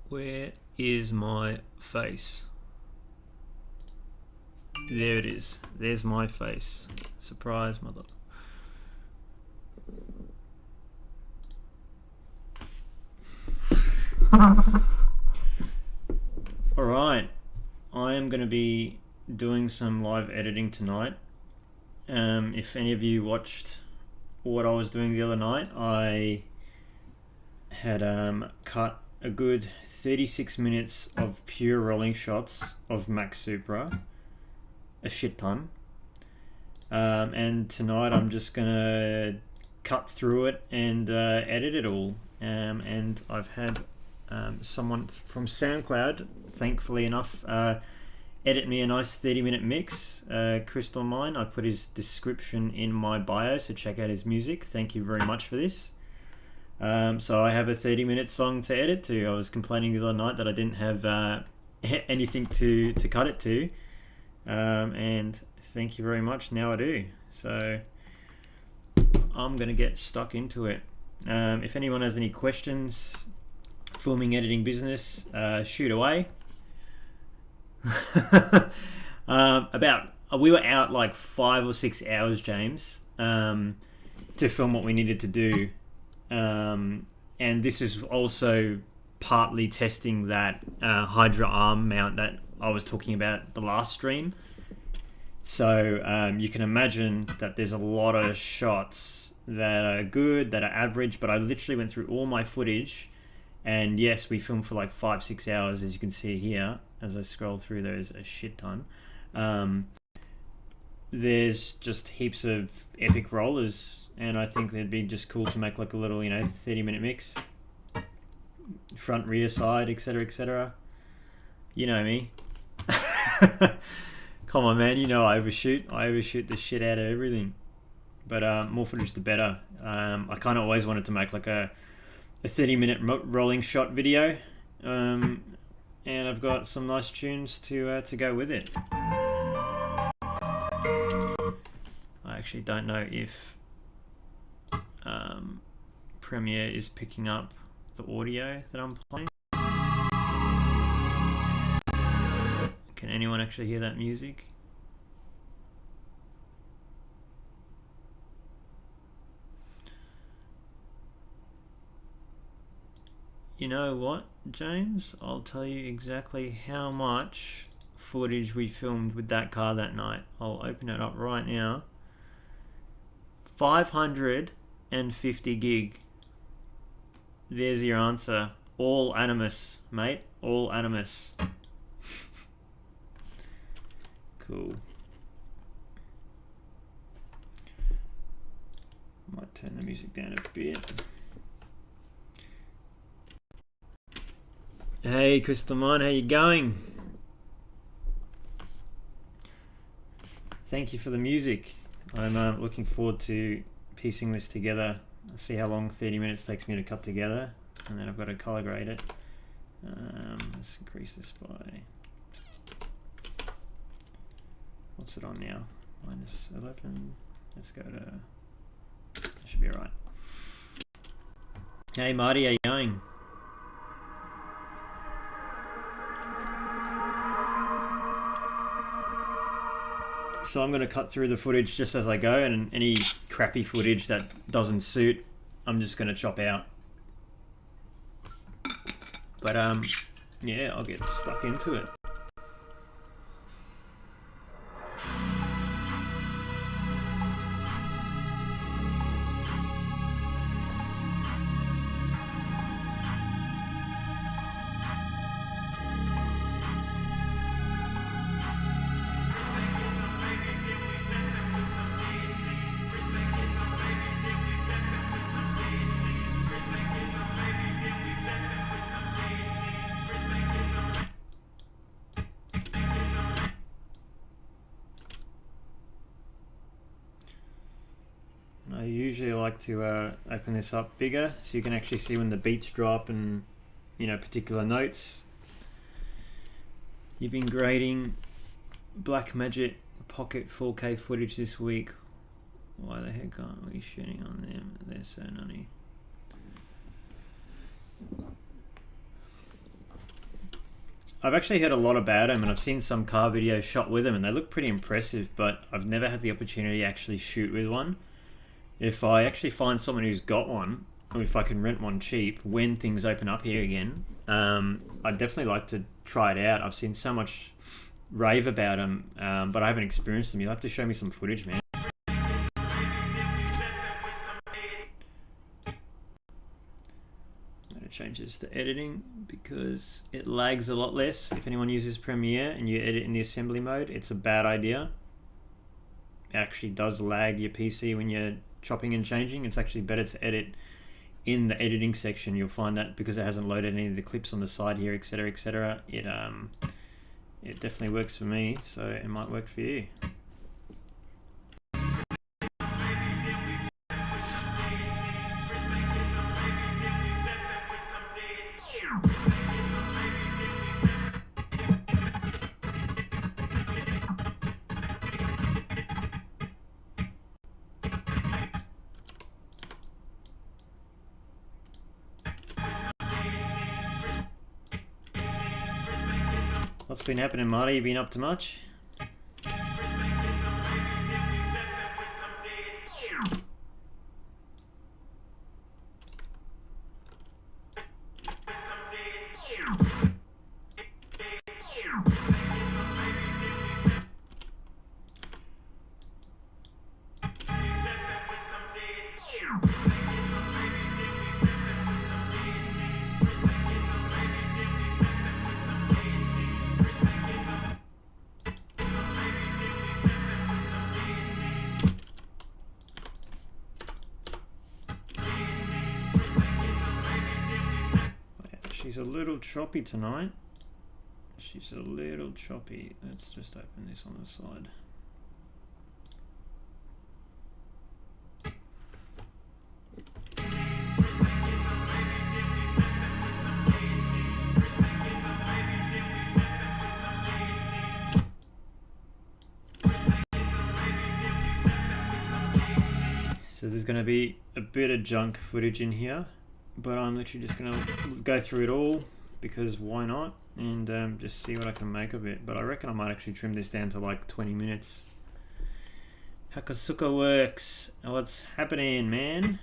Where is my face? There it is. There's my face. Surprise, mother. Alright, I am going to be doing some live editing tonight. If any of you watched what I was doing the other night, I had cut a good 36 minutes of pure rolling shots of Max Supra, a shit ton. And tonight I'm just gonna cut through it and edit it all. And I've had someone from SoundCloud, thankfully enough, edit me a nice 30-minute mix. Crystal Mine, I put his description in my bio, so check out his music. Thank you very much for this. So I have a 30-minute song to edit to. I was complaining the other night that I didn't have anything to cut it to, and thank you very much, now I do. So I'm gonna get stuck into it. If anyone has any questions, filming, editing business, shoot away. We were out like 5 or 6 hours, James, to film what we needed to do. And this is also partly testing that Hydra arm mount that I was talking about the last stream. So you can imagine that there's a lot of shots that are good, that are average, but I literally went through all my footage, and yes, we filmed for like 5-6 hours, as you can see here as I scroll through those a shit ton. There's just heaps of epic rollers, and I think they'd be just cool to make like a little, 30-minute mix, front, rear, side, etc, etc. You know me. Come on, man, I overshoot the shit out of everything, but more footage the better. I kind of always wanted to make like a 30-minute rolling shot video, and I've got some nice tunes to go with it. I actually don't know if Premiere is picking up the audio that I'm playing. Can anyone actually hear that music? You know what, James? I'll tell you exactly how much footage we filmed with that car that night. I'll open it up right now. 550 gig. There's your answer. All Animus, mate. All Animus. Cool. Might turn the music down a bit. Hey, Crystal Mine, how you going? Thank you for the music. I'm looking forward to piecing this together. Let's see how long 30 minutes takes me to cut together, and then I've got to color grade it. Let's increase this by, what's it on now? -11. Let's go to, that should be alright. Hey Marty, how you going? So I'm going to cut through the footage just as I go, and any crappy footage that doesn't suit, I'm just going to chop out. But yeah, I'll get stuck into it. I usually like to open this up bigger so you can actually see when the beats drop and particular notes. You've been grading Blackmagic Pocket 4K footage this week. Why the heck aren't we shooting on them? They're so nutty. I've actually heard a lot about them, and I've seen some car videos shot with them, and they look pretty impressive, but I've never had the opportunity to actually shoot with one. If I actually find someone who's got one, or if I can rent one cheap when things open up here again, I'd definitely like to try it out. I've seen so much rave about them, but I haven't experienced them. You'll have to show me some footage, man. Change this to editing because it lags a lot less. If anyone uses Premiere and you edit in the assembly mode, it's a bad idea. It actually does lag your PC when you're chopping and changing. It's actually better to edit in the editing section. You'll find that because it hasn't loaded any of the clips on the side here, etc, etc, it definitely works for me, so it might work for you. What's been happening, Marty? You been up to much? She's a little choppy tonight. She's a little choppy. Let's just open this on the side. So there's going to be a bit of junk footage in here, but I'm literally just going to go through it all because why not, and just see what I can make of it. But I reckon I might actually trim this down to like 20 minutes. Hakasuka works. What's happening, man?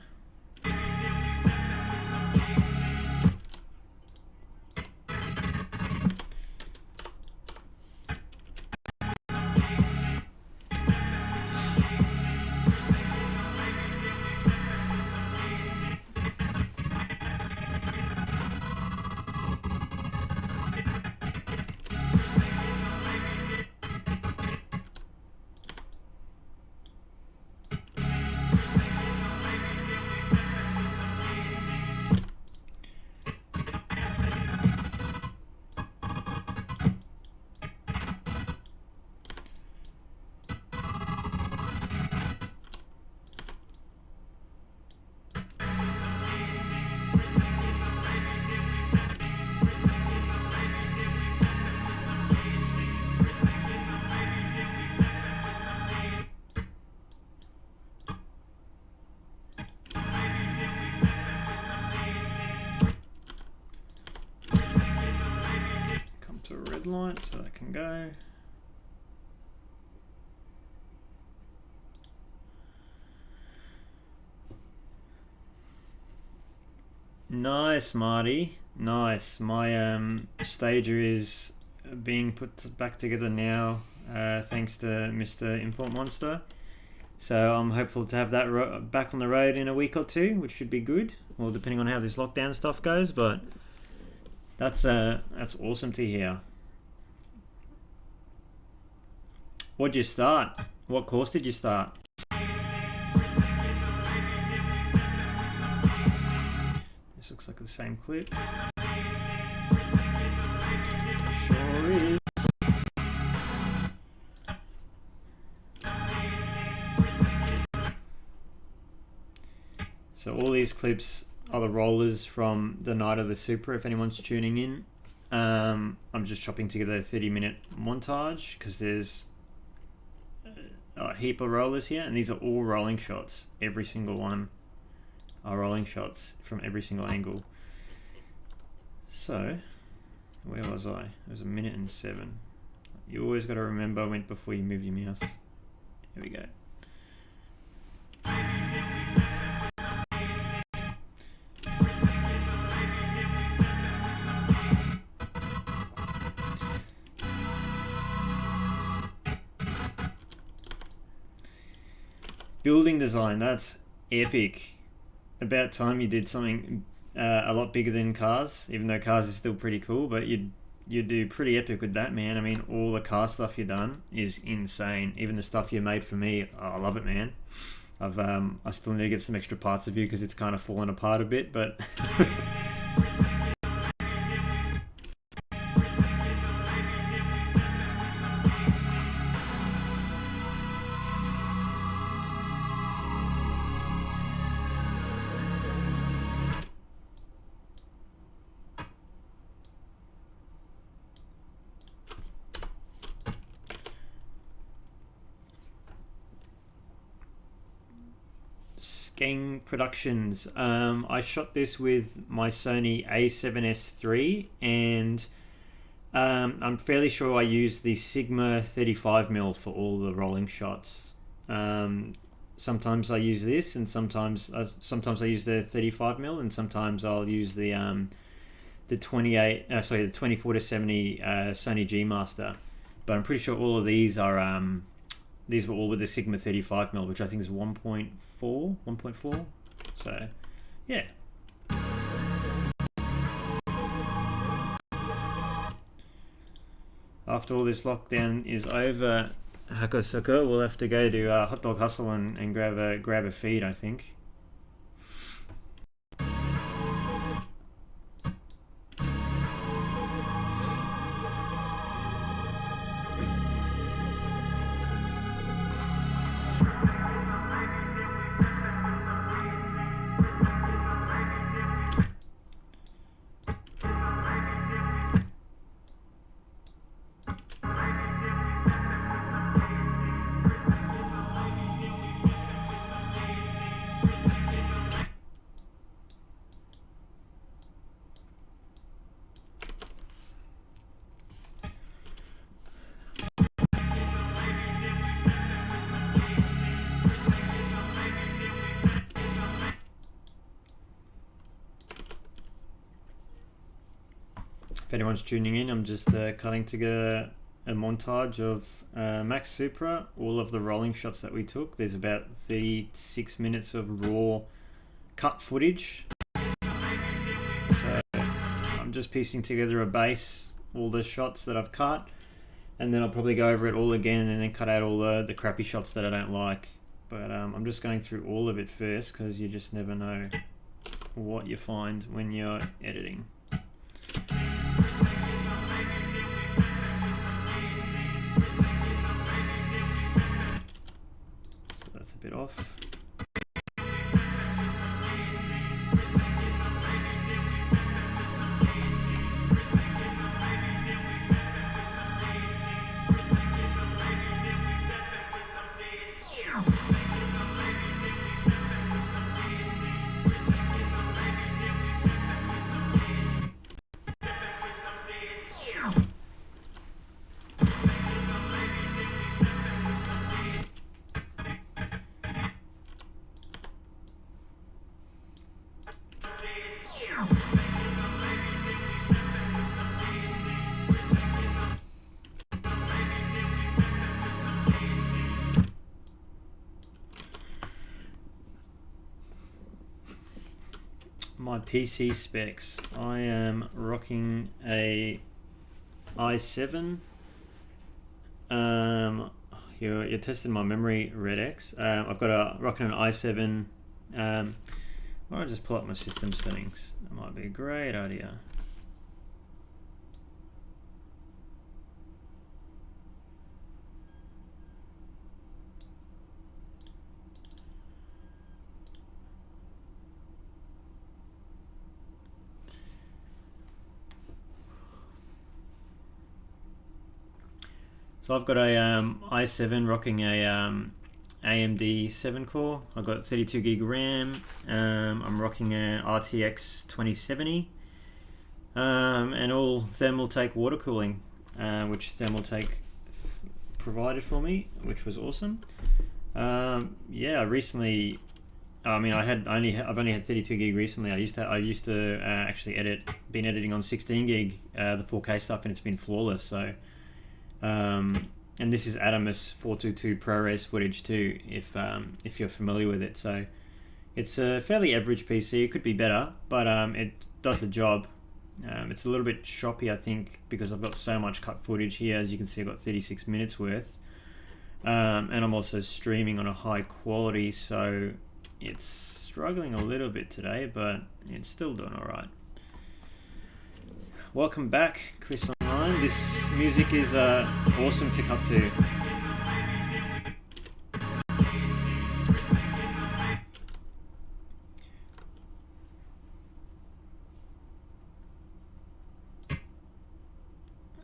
Light so that can go. Nice, Marty. Nice. My stager is being put back together now, thanks to Mr. Import Monster. So I'm hopeful to have that back on the road in a week or two, which should be good. Well, depending on how this lockdown stuff goes, but that's awesome to hear. What'd you start? What course did you start? This looks like the same clip. Sure is. So all these clips are the rollers from the night of the Supra, if anyone's tuning in. I'm just chopping together a 30-minute montage because there's a heap of rollers here, and these are all rolling shots. Every single one are rolling shots from every single angle. So Where was I? It was 1:07. You always got to remember when before you move your mouse. Here we go. Building design, that's epic. About time you did something a lot bigger than cars, even though cars is still pretty cool, but you do pretty epic with that, man. I mean, all the car stuff you've done is insane. Even the stuff you made for me, oh, I love it, man. I still need to get some extra parts of you because it's kind of fallen apart a bit, but Gang Productions. I shot this with my Sony A7S III, and I'm fairly sure I used the Sigma 35mm for all the rolling shots. Sometimes I use this, and sometimes I use the 35mm, and sometimes I'll use the 24 to 70 Sony G Master. But I'm pretty sure all of these are these were all with the Sigma 35mm, which I think is 1.4. So, yeah. After all this lockdown is over, Hakosaka, we'll have to go to Hot Dog Hustle and grab a feed, I think. If anyone's tuning in, I'm just cutting together a montage of Max Supra, all of the rolling shots that we took. There's about 36 minutes of raw cut footage. So I'm just piecing together a base, all the shots that I've cut, and then I'll probably go over it all again and then cut out all the crappy shots that I don't like. But I'm just going through all of it first because you just never know what you find when you're editing. So that's a bit off. My PC specs. I am rocking a i7. You're testing my memory, RedX. I've got rocking an i7. I'll just pull up my system settings. That might be a great idea. So I've got a i7 rocking a AMD 7 core. I've got 32 gig RAM. I'm rocking an RTX 2070. and all Thermaltake water cooling, which Thermaltake provided for me, which was awesome. Yeah, recently, I mean, I've only had 32 gig recently. I used to actually been editing on 16 gig, the 4K stuff, and it's been flawless. So, and this is Adamus 422 ProRes footage too, if you're familiar with it. So, it's a fairly average PC. It could be better, but it does the job. It's a little bit choppy, I think, because I've got so much cut footage here. As you can see, I've got 36 minutes worth. And I'm also streaming on a high quality, so it's struggling a little bit today, but it's still doing alright. Welcome back, Chris Online. This music is awesome to cut to.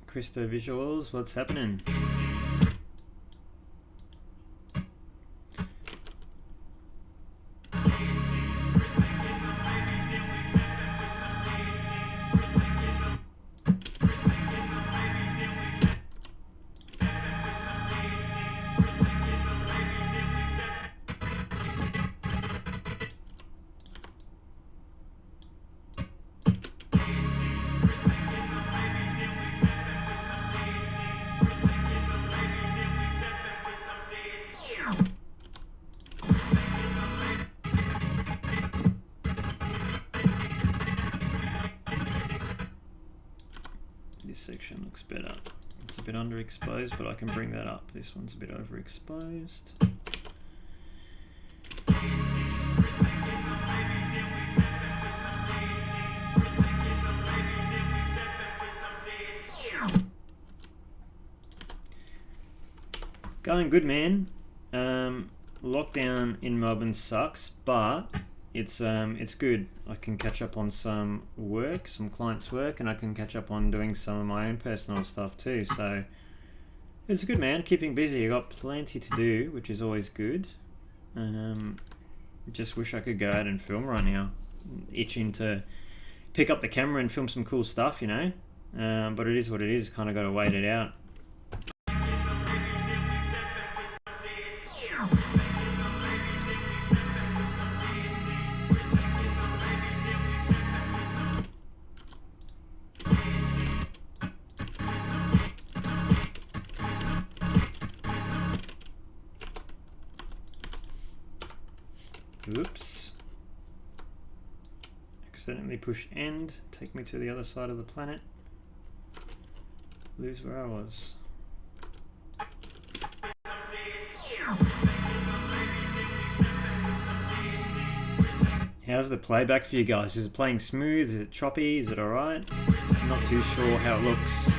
Christo Visuals, what's happening? Section looks better. It's a bit underexposed, but I can bring that up. This one's a bit overexposed. Going good, man. Lockdown in Melbourne sucks, but it's good. I can catch up on some work, some clients' work, and I can catch up on doing some of my own personal stuff too. So it's good, man. Keeping busy. I got plenty to do, which is always good. Just wish I could go out and film right now. Itching to pick up the camera and film some cool stuff, you know. But it is what it is. Kind of got to wait it out. Oops. Accidentally push end, take me to the other side of the planet. Lose where I was. How's the playback for you guys? Is it playing smooth? Is it choppy? Is it alright? I'm not too sure how it looks.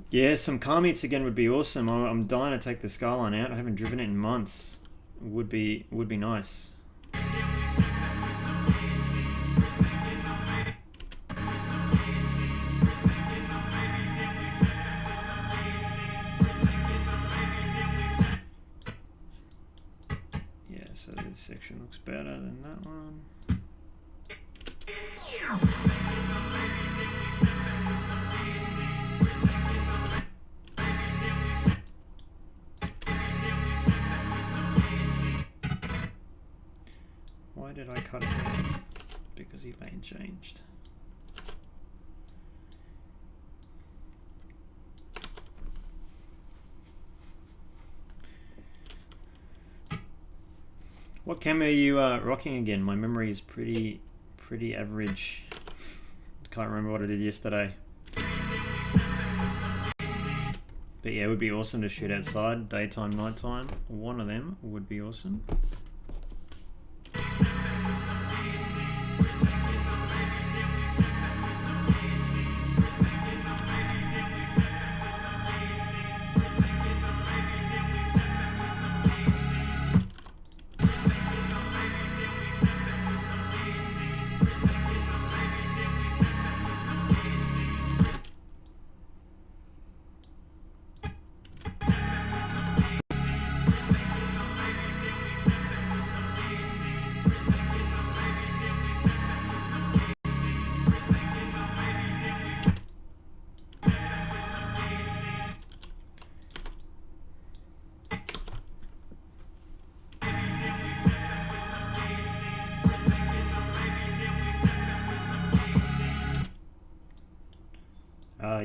Yeah, some car meets again would be awesome. I'm dying to take the Skyline out. I haven't driven it in months. Would be nice. Yeah, so this section looks better than that one. Why did I cut it there? Because he lane changed. What camera are you rocking again? My memory is pretty average. Can't remember what I did yesterday. But yeah, it would be awesome to shoot outside, daytime, nighttime. One of them would be awesome.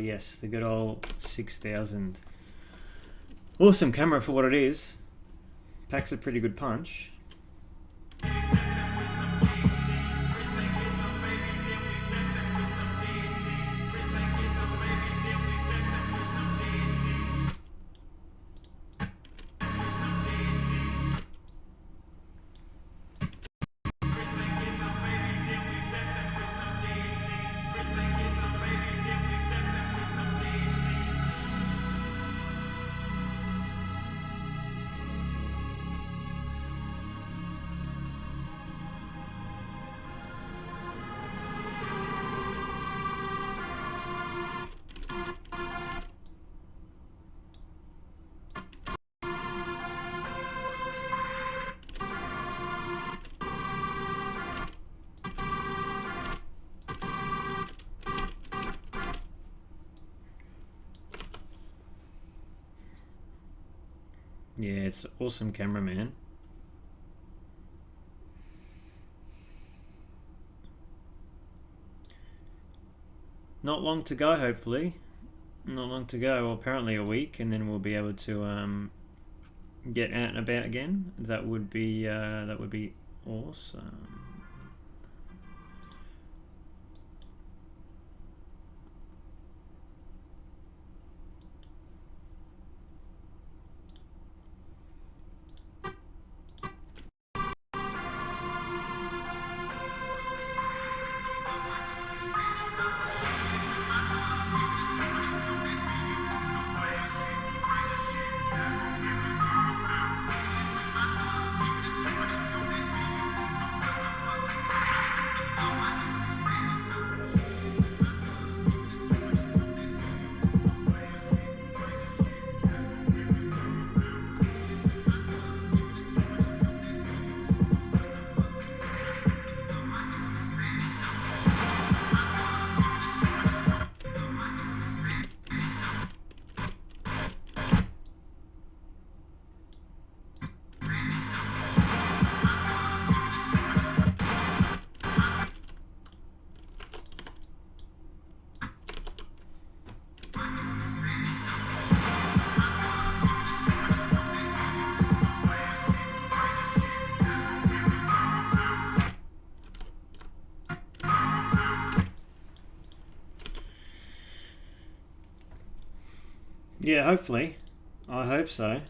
yes, the good old 6000. Awesome camera for what it is. Packs a pretty good punch. Yeah, it's an awesome camera, man. Not long to go, hopefully. Not long to go. Well, apparently a week, and then we'll be able to get out and about again. That would be awesome. Yeah, hopefully. I hope so.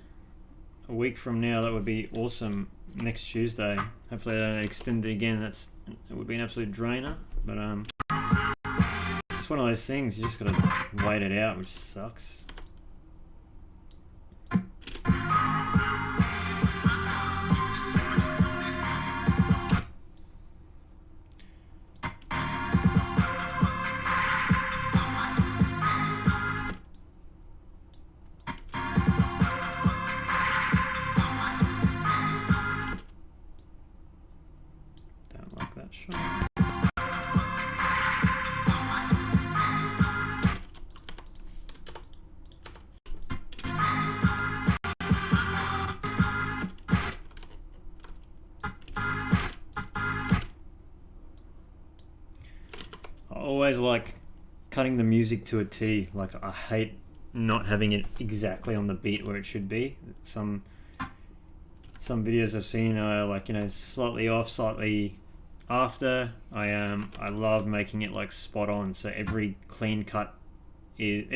A week from now, that would be awesome. Next Tuesday. Hopefully they don't extend it again. It would be an absolute drainer. But it's one of those things. You just gotta wait it out, which sucks. Always like cutting the music to a T. Like, I hate not having it exactly on the beat where it should be. Some videos I've seen are like, you know, slightly off, slightly after. I love making it like spot on, so every cut is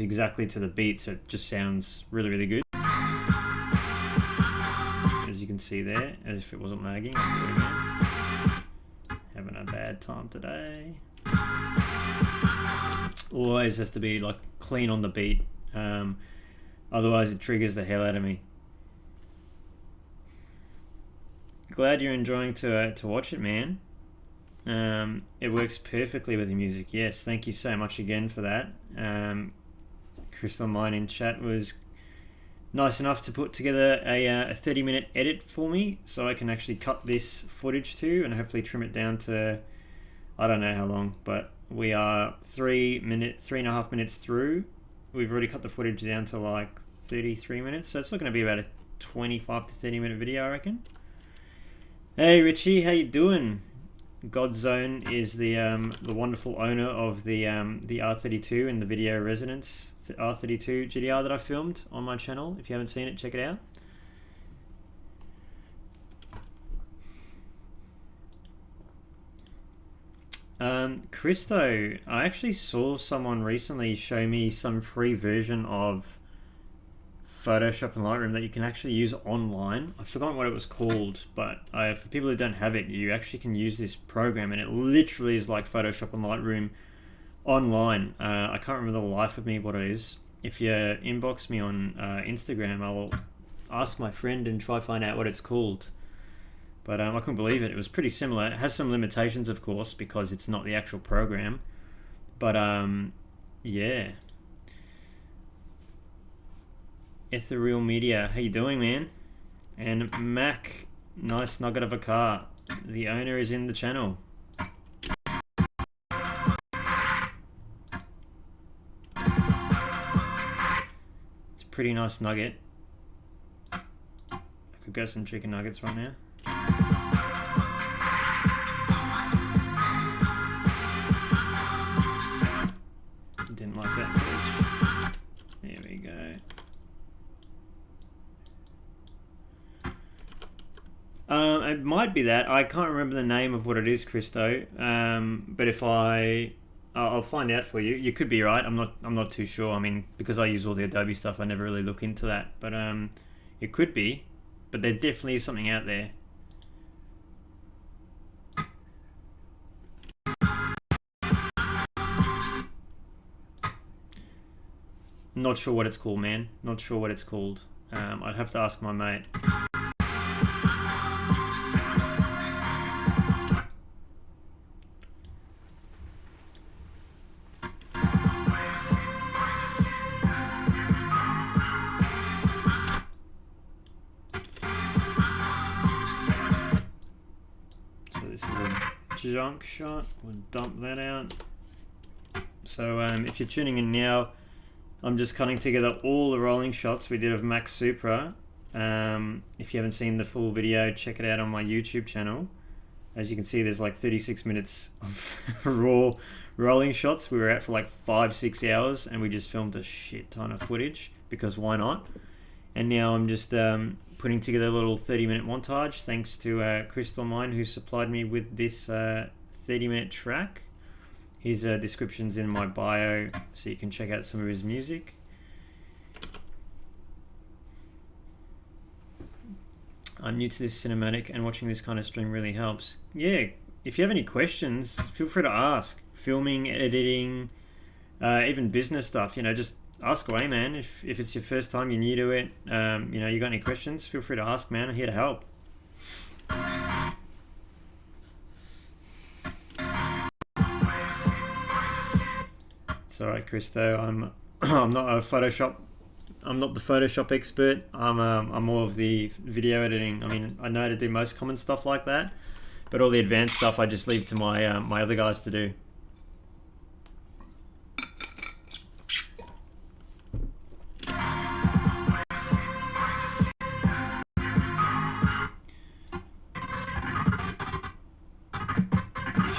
exactly to the beat, so it just sounds really, really good. As you can see there, as if it wasn't lagging. I'll do it again. Having a bad time today. Always has to be like clean on the beat, otherwise it triggers the hell out of me. Glad you're enjoying to watch it, man. It works perfectly with the music. Yes, thank you so much again for that. Crystal Mine in chat was nice enough to put together a 30-minute edit for me, so I can actually cut this footage to and hopefully trim it down to, I don't know how long, but we are 3.5 minutes through. We've already cut the footage down to like 33 minutes, so it's looking to be about a 25 to 30 minute video, I reckon. Hey Richie, how you doing? Godzone is the wonderful owner of the R32 and the Video Resonance R32 GDR that I filmed on my channel. If you haven't seen it, check it out. Christo, I actually saw someone recently show me some free version of Photoshop and Lightroom that you can actually use online. I've forgotten what it was called, but for people who don't have it, you actually can use this program, and it literally is like Photoshop and Lightroom online. I can't remember the life of me what it is. If you inbox me on Instagram, I will ask my friend and try to find out what it's called. But I couldn't believe it. It was pretty similar. It has some limitations, of course, because it's not the actual program. But yeah. Ethereal Media, how you doing, man? And Mac, nice nugget of a car. The owner is in the channel. It's a pretty nice nugget. I could get some chicken nuggets right now. Didn't like that. There we go. It might be that. I can't remember the name of what it is, Christo. But if I'll find out for you. You could be right. I'm not too sure. I mean, because I use all the Adobe stuff, I never really look into that. But it could be. But there definitely is something out there. Not sure what it's called, man. Not sure what it's called. I'd have to ask my mate. So this is a junk shot. We'll dump that out. So if you're tuning in now, I'm just cutting together all the rolling shots we did of Max Supra. If you haven't seen the full video, check it out on my YouTube channel. As you can see, there's like 36 minutes of raw rolling shots. We were out for like 5-6 hours and we just filmed a shit ton of footage because why not? And now I'm just putting together a little 30-minute montage thanks to Crystal Mine, who supplied me with this 30-minute track. His description's in my bio, so you can check out some of his music. I'm new to this cinematic, and watching this kind of stream really helps. Yeah, if you have any questions, feel free to ask. Filming, editing, even business stuff, you know, just ask away, man. If it's your first time, you're new to it, you know, you got any questions, feel free to ask, man. I'm here to help. It's alright, Christo. I'm not the Photoshop expert. I'm more of the video editing. I mean, I know how to do most common stuff like that, but all the advanced stuff I just leave to my my other guys to do.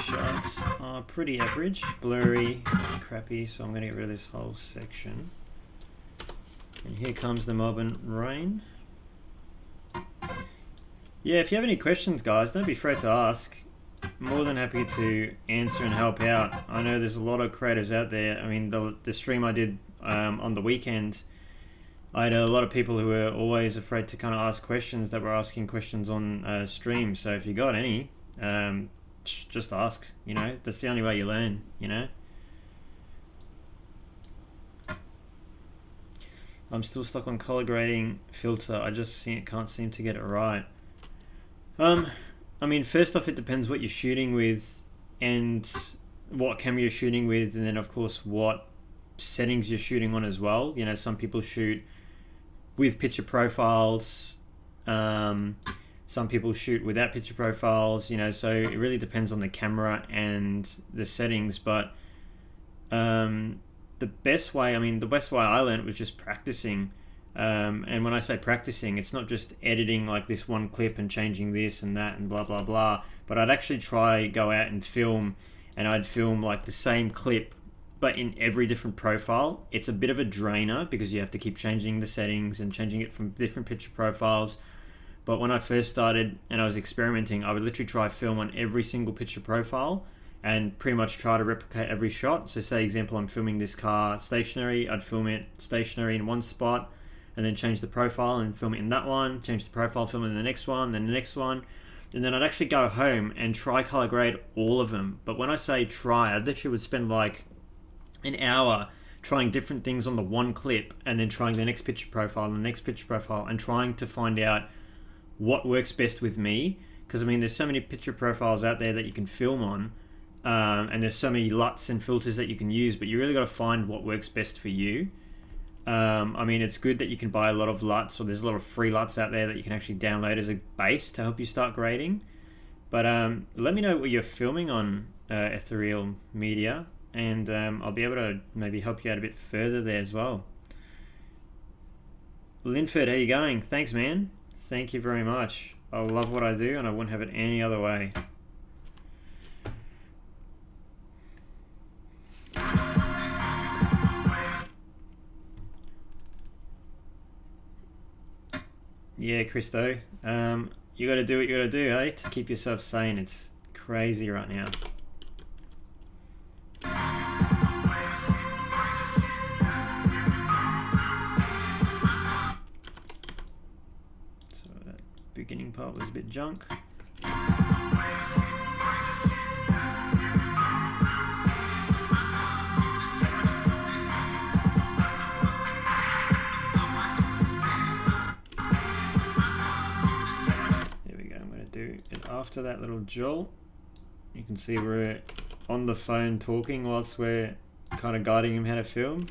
Shots are pretty average, blurry, crappy, so I'm going to get rid of this whole section. And here comes the Melbourne rain. Yeah, if you have any questions, guys, don't be afraid to ask. More than happy to answer and help out. I know there's a lot of creatives out there. I mean, the stream I did on the weekend, I had a lot of people who were always afraid to kind of ask questions that were asking questions on stream. So if you got any, just ask, you know, that's the only way you learn, you know. I'm still stuck on color grading filter. I just can't seem to get it right. I mean, first off, it depends what you're shooting with and what camera you're shooting with, and then of course what settings you're shooting on as well. You know, some people shoot with picture profiles, some people shoot without picture profiles, you know, so it really depends on the camera and the settings. But the best way I learned was just practicing. And when I say practicing, it's not just editing like this one clip and changing this and that and blah blah blah, but I'd actually go out and film, and I'd film like the same clip but in every different profile. It's a bit of a drainer because you have to keep changing the settings and changing it from different picture profiles. But when I first started and I was experimenting, I would literally try film on every single picture profile and pretty much try to replicate every shot. So say example, I'm filming this car stationary, I'd film it stationary in one spot and then change the profile and film it in that one, change the profile, film it in the next one, then the next one. And then I'd actually go home and try color grade all of them. But when I say try, I literally would spend like an hour trying different things on the one clip and then trying the next picture profile and the next picture profile and trying to find out what works best with me. Because I mean, there's so many picture profiles out there that you can film on, and there's so many LUTs and filters that you can use, but you really got to find what works best for you. I mean, it's good that you can buy a lot of LUTs, or there's a lot of free LUTs out there that you can actually download as a base to help you start grading. But let me know what you're filming on ethereal media, and I'll be able to maybe help you out a bit further there as well. Linford, how you going? Thanks, man. Thank you very much. I love what I do and I wouldn't have it any other way. Yeah, Christo. You gotta do what you gotta do, eh? To keep yourself sane. It's crazy right now. So that beginning part was a bit junk. After that little jolt, you can see we're on the phone talking whilst we're kind of guiding him how to film.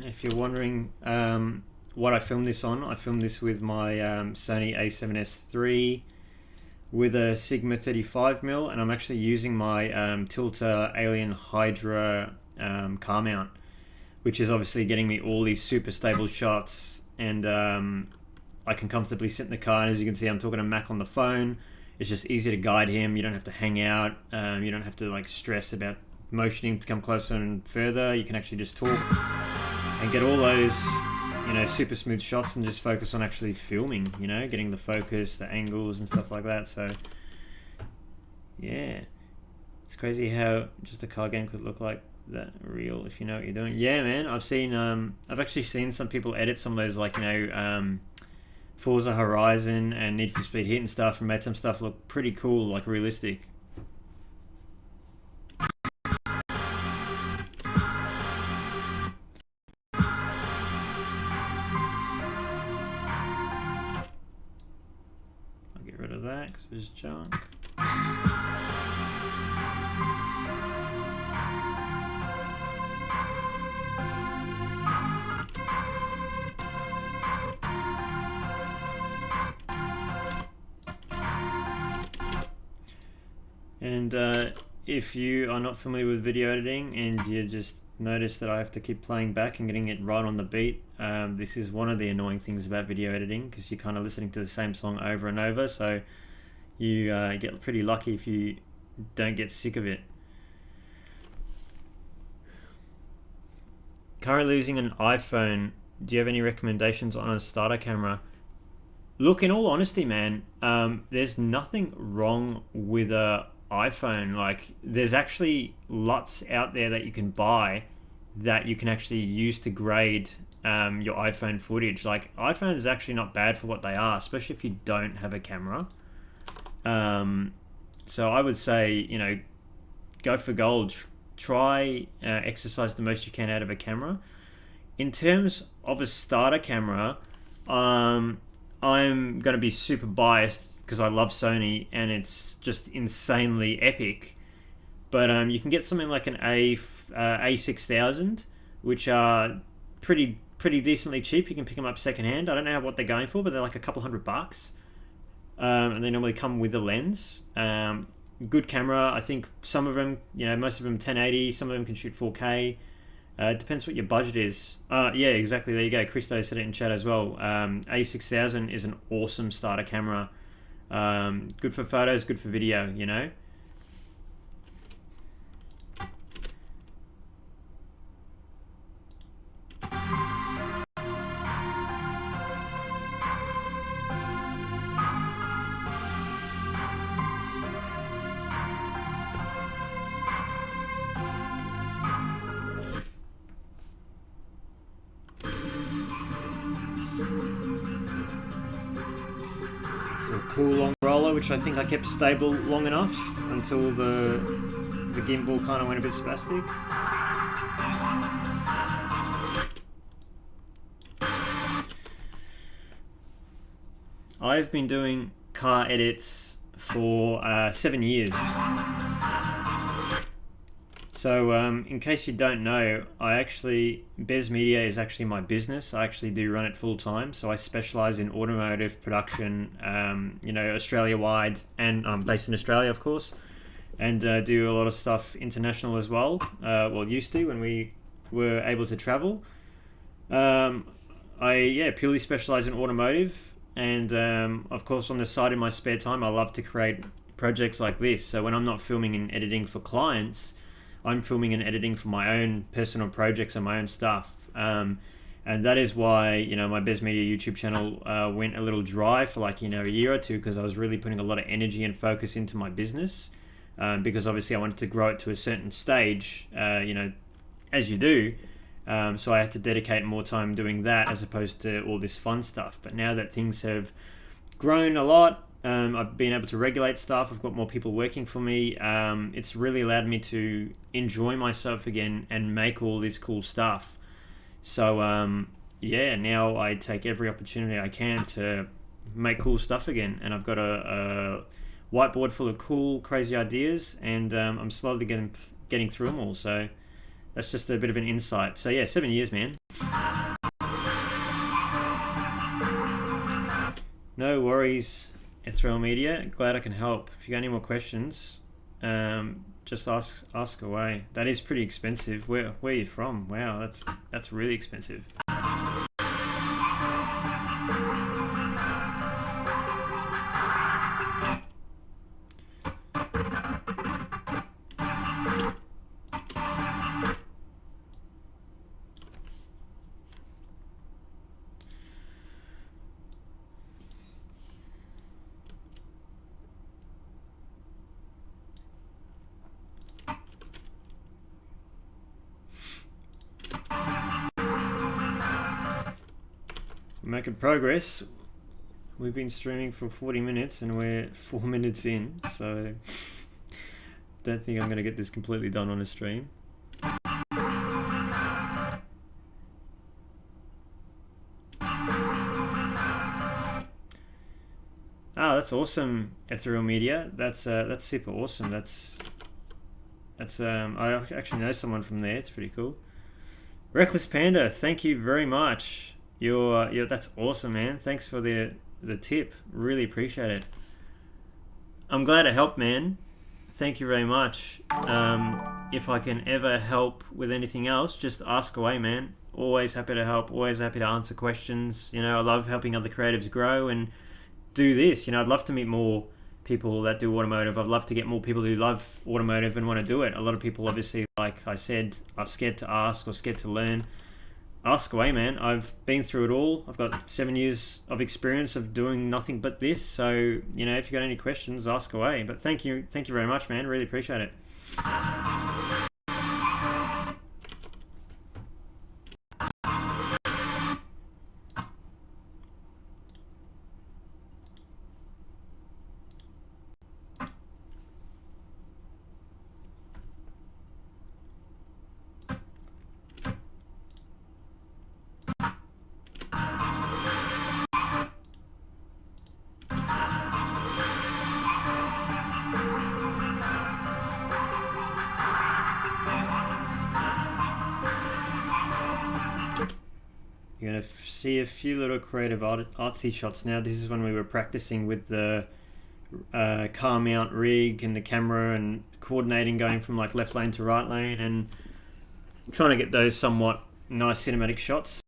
If you're wondering what I filmed this on, I filmed this with my Sony a7S III with a Sigma 35mm, and I'm actually using my Tilta Alien Hydra car mount, which is obviously getting me all these super stable shots, and I can comfortably sit in the car, and as you can see I'm talking to Mac on the phone. It's just easy to guide him, you don't have to hang out, you don't have to like stress about motioning to come closer and further. You can actually just talk and get all those, you know, super smooth shots and just focus on actually filming, you know, getting the focus, the angles and stuff like that. So yeah, it's crazy how just a car game could look like that real if you know what you're doing. Yeah, man, I've actually seen some people edit some of those, like, you know, Forza Horizon and Need for Speed Heat and stuff, and made some stuff look pretty cool, like realistic. Is junk. And if you are not familiar with video editing and you just notice that I have to keep playing back and getting it right on the beat, this is one of the annoying things about video editing, because you're kind of listening to the same song over and over, so you get pretty lucky if you don't get sick of it. Currently using an iPhone, do you have any recommendations on a starter camera? Look, in all honesty, man, there's nothing wrong with a iPhone. Like, there's actually lots out there that you can buy that you can actually use to grade your iPhone footage. Like, iPhone is actually not bad for what they are, especially if you don't have a camera. So I would say, you know, go for gold. Try exercise the most you can out of a camera. In terms of a starter camera, I'm going to be super biased because I love Sony and it's just insanely epic. But you can get something like an A6000, which are pretty pretty decently cheap. You can pick them up secondhand. I don't know what they're going for, but they're like a couple $100. And they normally come with a lens. Good camera. I think some of them, most of them 1080. Some of them can shoot 4K. It depends what your budget is. Yeah, exactly. There you go. Christo said it in chat as well. A6000 is an awesome starter camera. Good for photos, good for video, Cool long roller, which I think I kept stable long enough until the gimbal kind of went a bit spastic. I've been doing car edits for 7 years. So in case you don't know, Bez Media is actually my business. I actually do run it full time. So I specialize in automotive production, Australia-wide, and I'm based in Australia, of course, and do a lot of stuff international as well. Used to when we were able to travel. I purely specialize in automotive, and of course on the side in my spare time, I love to create projects like this. So when I'm not filming and editing for clients, I'm filming and editing for my own personal projects and my own stuff. And that is why, my Bez Media YouTube channel went a little dry for a year or two, because I was really putting a lot of energy and focus into my business. Because obviously I wanted to grow it to a certain stage, as you do. So I had to dedicate more time doing that as opposed to all this fun stuff. But now that things have grown a lot, I've been able to regulate stuff. I've got more people working for me. It's really allowed me to enjoy myself again and make all this cool stuff. So now I take every opportunity I can to make cool stuff again. And I've got a whiteboard full of cool, crazy ideas, and I'm slowly getting through them all. So that's just a bit of an insight. So yeah, 7 years, man. No worries, Ethereal Media. Glad I can help. If you got any more questions, just ask away. That is pretty expensive. Where are you from? Wow, that's really expensive. Making progress. We've been streaming for 40 minutes and we're 4 minutes in, so don't think I'm going to get this completely done on a stream. That's awesome, Ethereal Media. That's super awesome. That's I actually know someone from there. It's pretty cool. Reckless Panda, thank you very much. That's awesome, man. Thanks for the tip. Really appreciate it. I'm glad it helped, man. Thank you very much. If I can ever help with anything else, just ask away, man. Always happy to help. Always happy to answer questions. I love helping other creatives grow and do this. I'd love to meet more people that do automotive. I'd love to get more people who love automotive and want to do it. A lot of people, obviously, like I said, are scared to ask or scared to learn. Ask away, man. I've been through it all. I've got 7 years of experience of doing nothing but this. So, if you got any questions, ask away. But thank you very much, man. Really appreciate it. you're going to see a few little creative artsy shots now. This is when we were practicing with the car mount rig and the camera and coordinating, going from like left lane to right lane and trying to get those somewhat nice cinematic shots.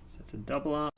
So it's a double up.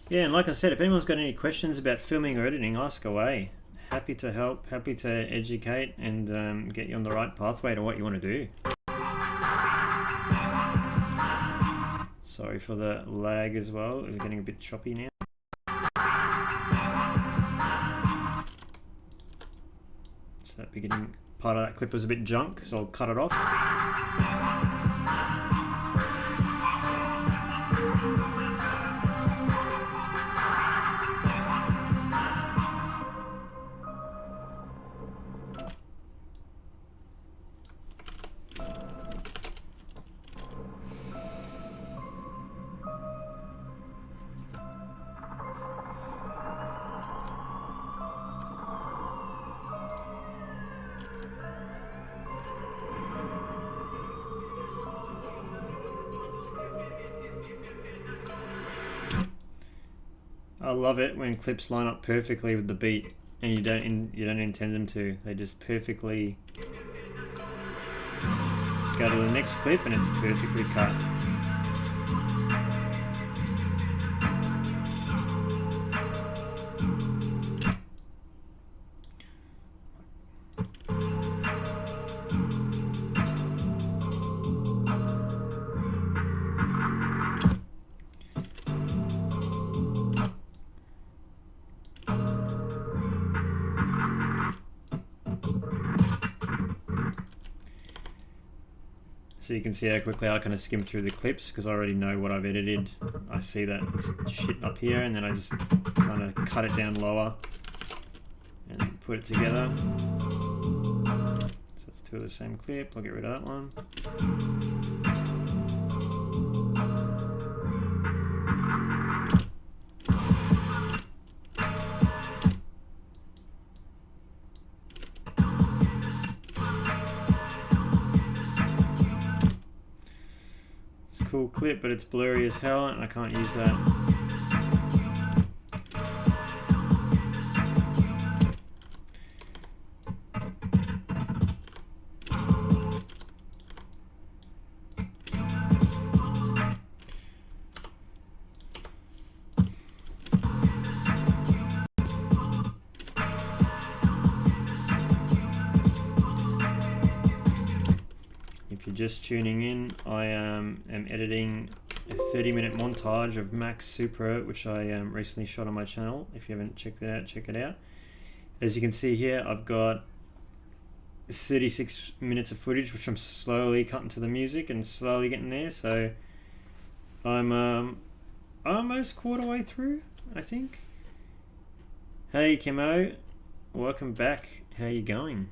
Yeah, and like I said, if anyone's got any questions about filming or editing, ask away. Happy to help, happy to educate and get you on the right pathway to what you want to do. Sorry for the lag as well, it's getting a bit choppy now. So that beginning part of that clip was a bit junk, so I'll cut it off. I love it when clips line up perfectly with the beat and you don't intend them to. They just perfectly go to the next clip and it's perfectly cut. So you can see how quickly I kind of skim through the clips because I already know what I've edited. I see that it's shit up here and then I just kind of cut it down lower and put it together. So it's two of the same clip, I'll get rid of that one. Cool clip, but it's blurry as hell and I can't use that. If you're just tuning in, I am editing a 30-minute montage of Mac's Supra, which I recently shot on my channel. If you haven't checked it out, check it out. As you can see here, I've got 36 minutes of footage, which I'm slowly cutting to the music and slowly getting there. So I'm almost quarter way through, I think. Hey Kimo, welcome back. How you going?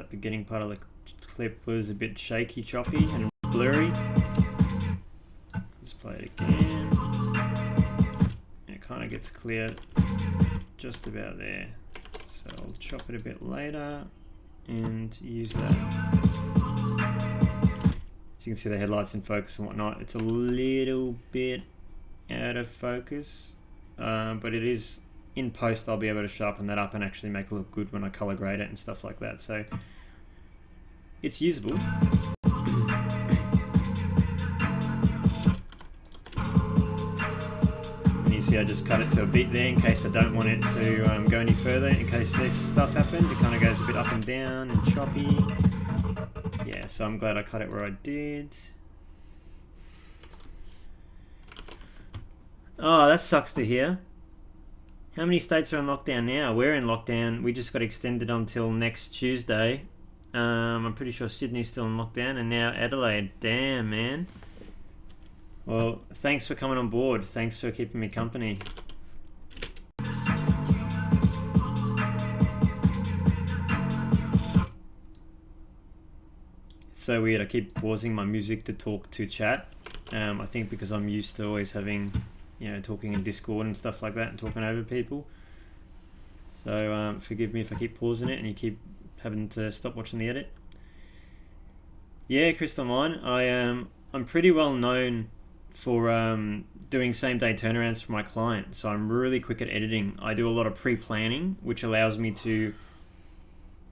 Beginning part of the clip was a bit shaky, choppy and blurry. Let's play it again. It kind of gets clear just about there. So I'll chop it a bit later and use that. So you can see the headlights in focus and whatnot. It's a little bit out of focus, but it is in post I'll be able to sharpen that up and actually make it look good when I color grade it and stuff like that. So it's usable. And you see I just cut it to a beat there in case I don't want it to go any further, in case this stuff happened. It kind of goes a bit up and down and choppy. Yeah, so I'm glad I cut it where I did. Oh, that sucks to hear. How many states are in lockdown now? We're in lockdown. We just got extended until next Tuesday. I'm pretty sure Sydney's still in lockdown, and now Adelaide. Damn, man. Well, thanks for coming on board. Thanks for keeping me company. It's so weird. I keep pausing my music to talk to chat. I think because I'm used to always having, you know, talking in Discord and stuff like that and talking over people. So forgive me if I keep pausing it and you keep having to stop watching the edit. Yeah, Crystal Mine, I'm pretty well known for doing same day turnarounds for my client. So I'm really quick at editing. I do a lot of pre-planning, which allows me to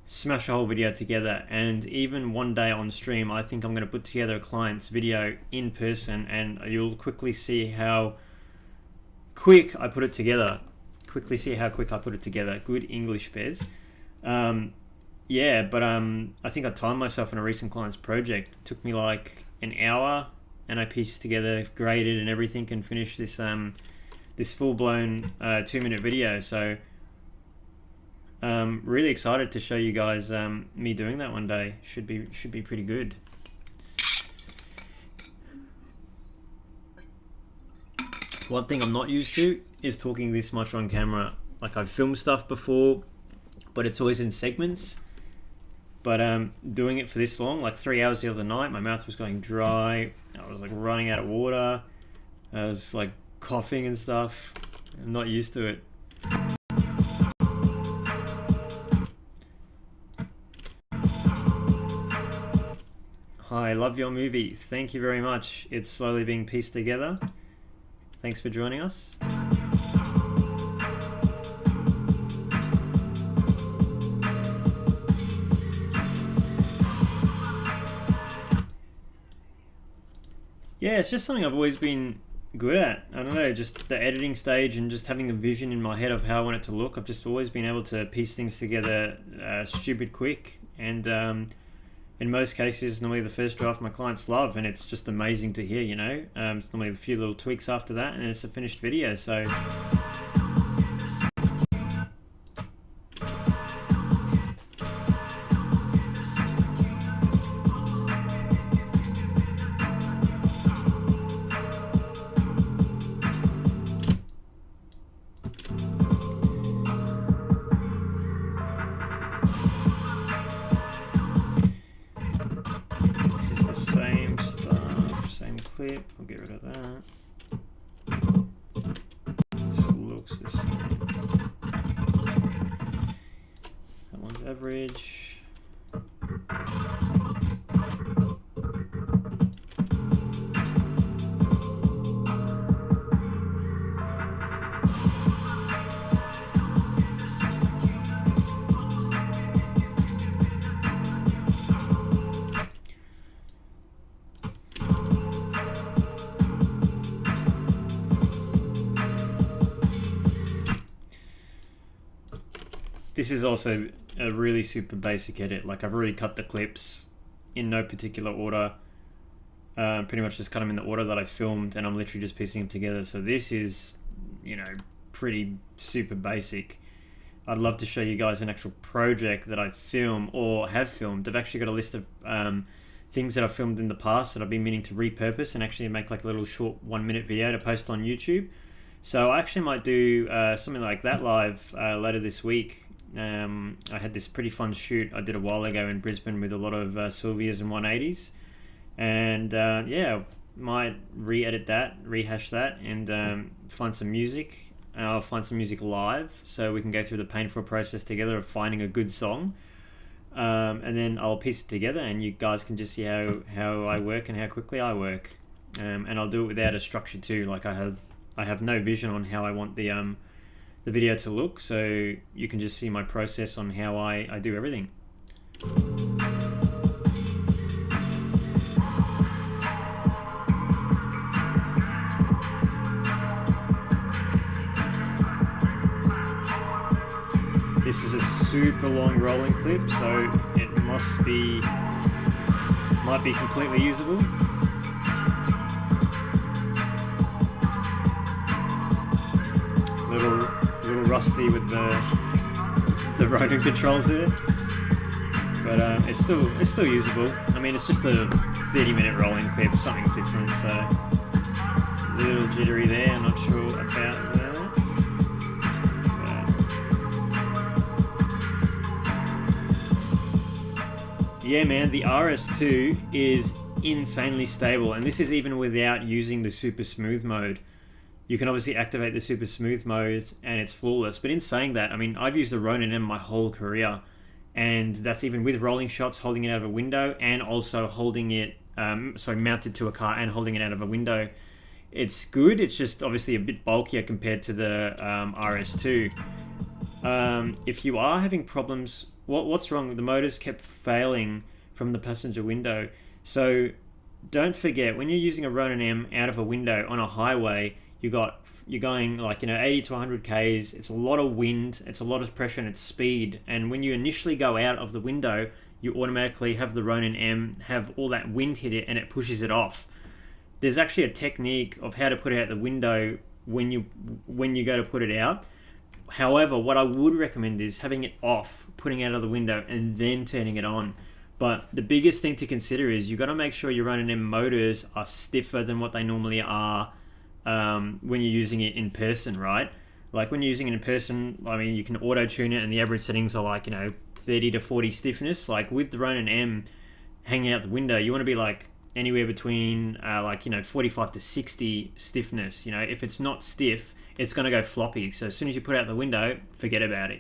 smash a whole video together. And even one day on stream, I think I'm going to put together a client's video in person, and you'll quickly see how quick I put it together. Quickly see how quick I put it together. Good English, Bez. Yeah, but I think I timed myself in a recent client's project. It took me like an hour, and I pieced together, graded and everything, and finished this this full-blown 2-minute video. So really excited to show you guys me doing that one day. Should be pretty good. One thing I'm not used to is talking this much on camera. Like, I've filmed stuff before, but it's always in segments. But doing it for this long, like 3 hours the other night, my mouth was going dry. I was like running out of water. I was like coughing and stuff. I'm not used to it. Hi, love your movie. Thank you very much. It's slowly being pieced together. Thanks for joining us. Yeah, it's just something I've always been good at. I don't know, just the editing stage and just having a vision in my head of how I want it to look. I've just always been able to piece things together stupid quick, and in most cases, normally the first draft my clients love, and it's just amazing to hear, you know. It's normally a few little tweaks after that, and it's a finished video. So I'll get rid of that. Just looks the same. That one's average. This is also a really super basic edit. Like, I've already cut the clips in no particular order. Pretty much just cut them in the order that I filmed, and I'm literally just piecing them together. So this is, you know, pretty super basic. I'd love to show you guys an actual project that I film or have filmed. I've actually got a list of things that I've filmed in the past that I've been meaning to repurpose and actually make like a little short 1-minute video to post on YouTube. So I actually might do something like that live later this week. I had this pretty fun shoot I did a while ago in Brisbane with a lot of Sylvias and 180s, and yeah, might re-edit that, rehash that, and find some music. I'll find some music live so we can go through the painful process together of finding a good song, and then I'll piece it together, and you guys can just see how I work and how quickly I work, and I'll do it without a structure too. Like, I have no vision on how I want the the video to look, so you can just see my process on how I do everything. This is a super long rolling clip, so it might be completely usable. Little rusty with the Ronin controls there, but it's still usable. I mean, it's just a 30-minute rolling clip, something different, so a little jittery there. I'm not sure about that. Yeah, man, the RS2 is insanely stable, and this is even without using the super smooth mode. You can obviously activate the super smooth mode and it's flawless, but in saying that, I mean, I've used the Ronin M my whole career, and that's even with rolling shots, holding it out of a window, and also holding it mounted to a car and holding it out of a window. It's good, it's just obviously a bit bulkier compared to the RS2. If you are having problems, what's wrong? The motors kept failing from the passenger window. So don't forget, when you're using a Ronin M out of a window on a highway, you're going like 80 to 100 k's. It's a lot of wind, it's a lot of pressure, and it's speed. And when you initially go out of the window, you automatically have the Ronin M have all that wind hit it and it pushes it off. There's actually a technique of how to put it out the window when you go to put it out. However, what I would recommend is having it off, putting it out of the window, and then turning it on. But the biggest thing to consider is you've got to make sure your Ronin M motors are stiffer than what they normally are when you're using it in person, right? Like when you're using it in person, I mean, you can auto-tune it and the average settings are like, 30 to 40 stiffness. Like with the Ronin M hanging out the window, you want to be like anywhere between 45 to 60 stiffness. If it's not stiff, it's going to go floppy. So as soon as you put it out the window, forget about it,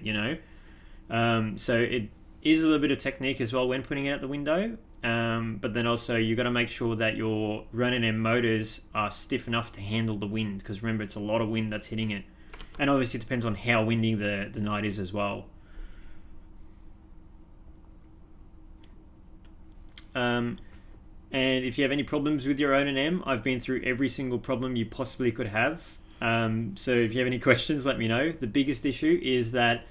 So it is a little bit of technique as well when putting it out the window. But then also you got to make sure that your Ronin M motors are stiff enough to handle the wind, because remember, it's a lot of wind that's hitting it. And obviously it depends on how windy the night is as well. And if you have any problems with your Ronin M, I've been through every single problem you possibly could have. So if you have any questions, let me know. The biggest issue is that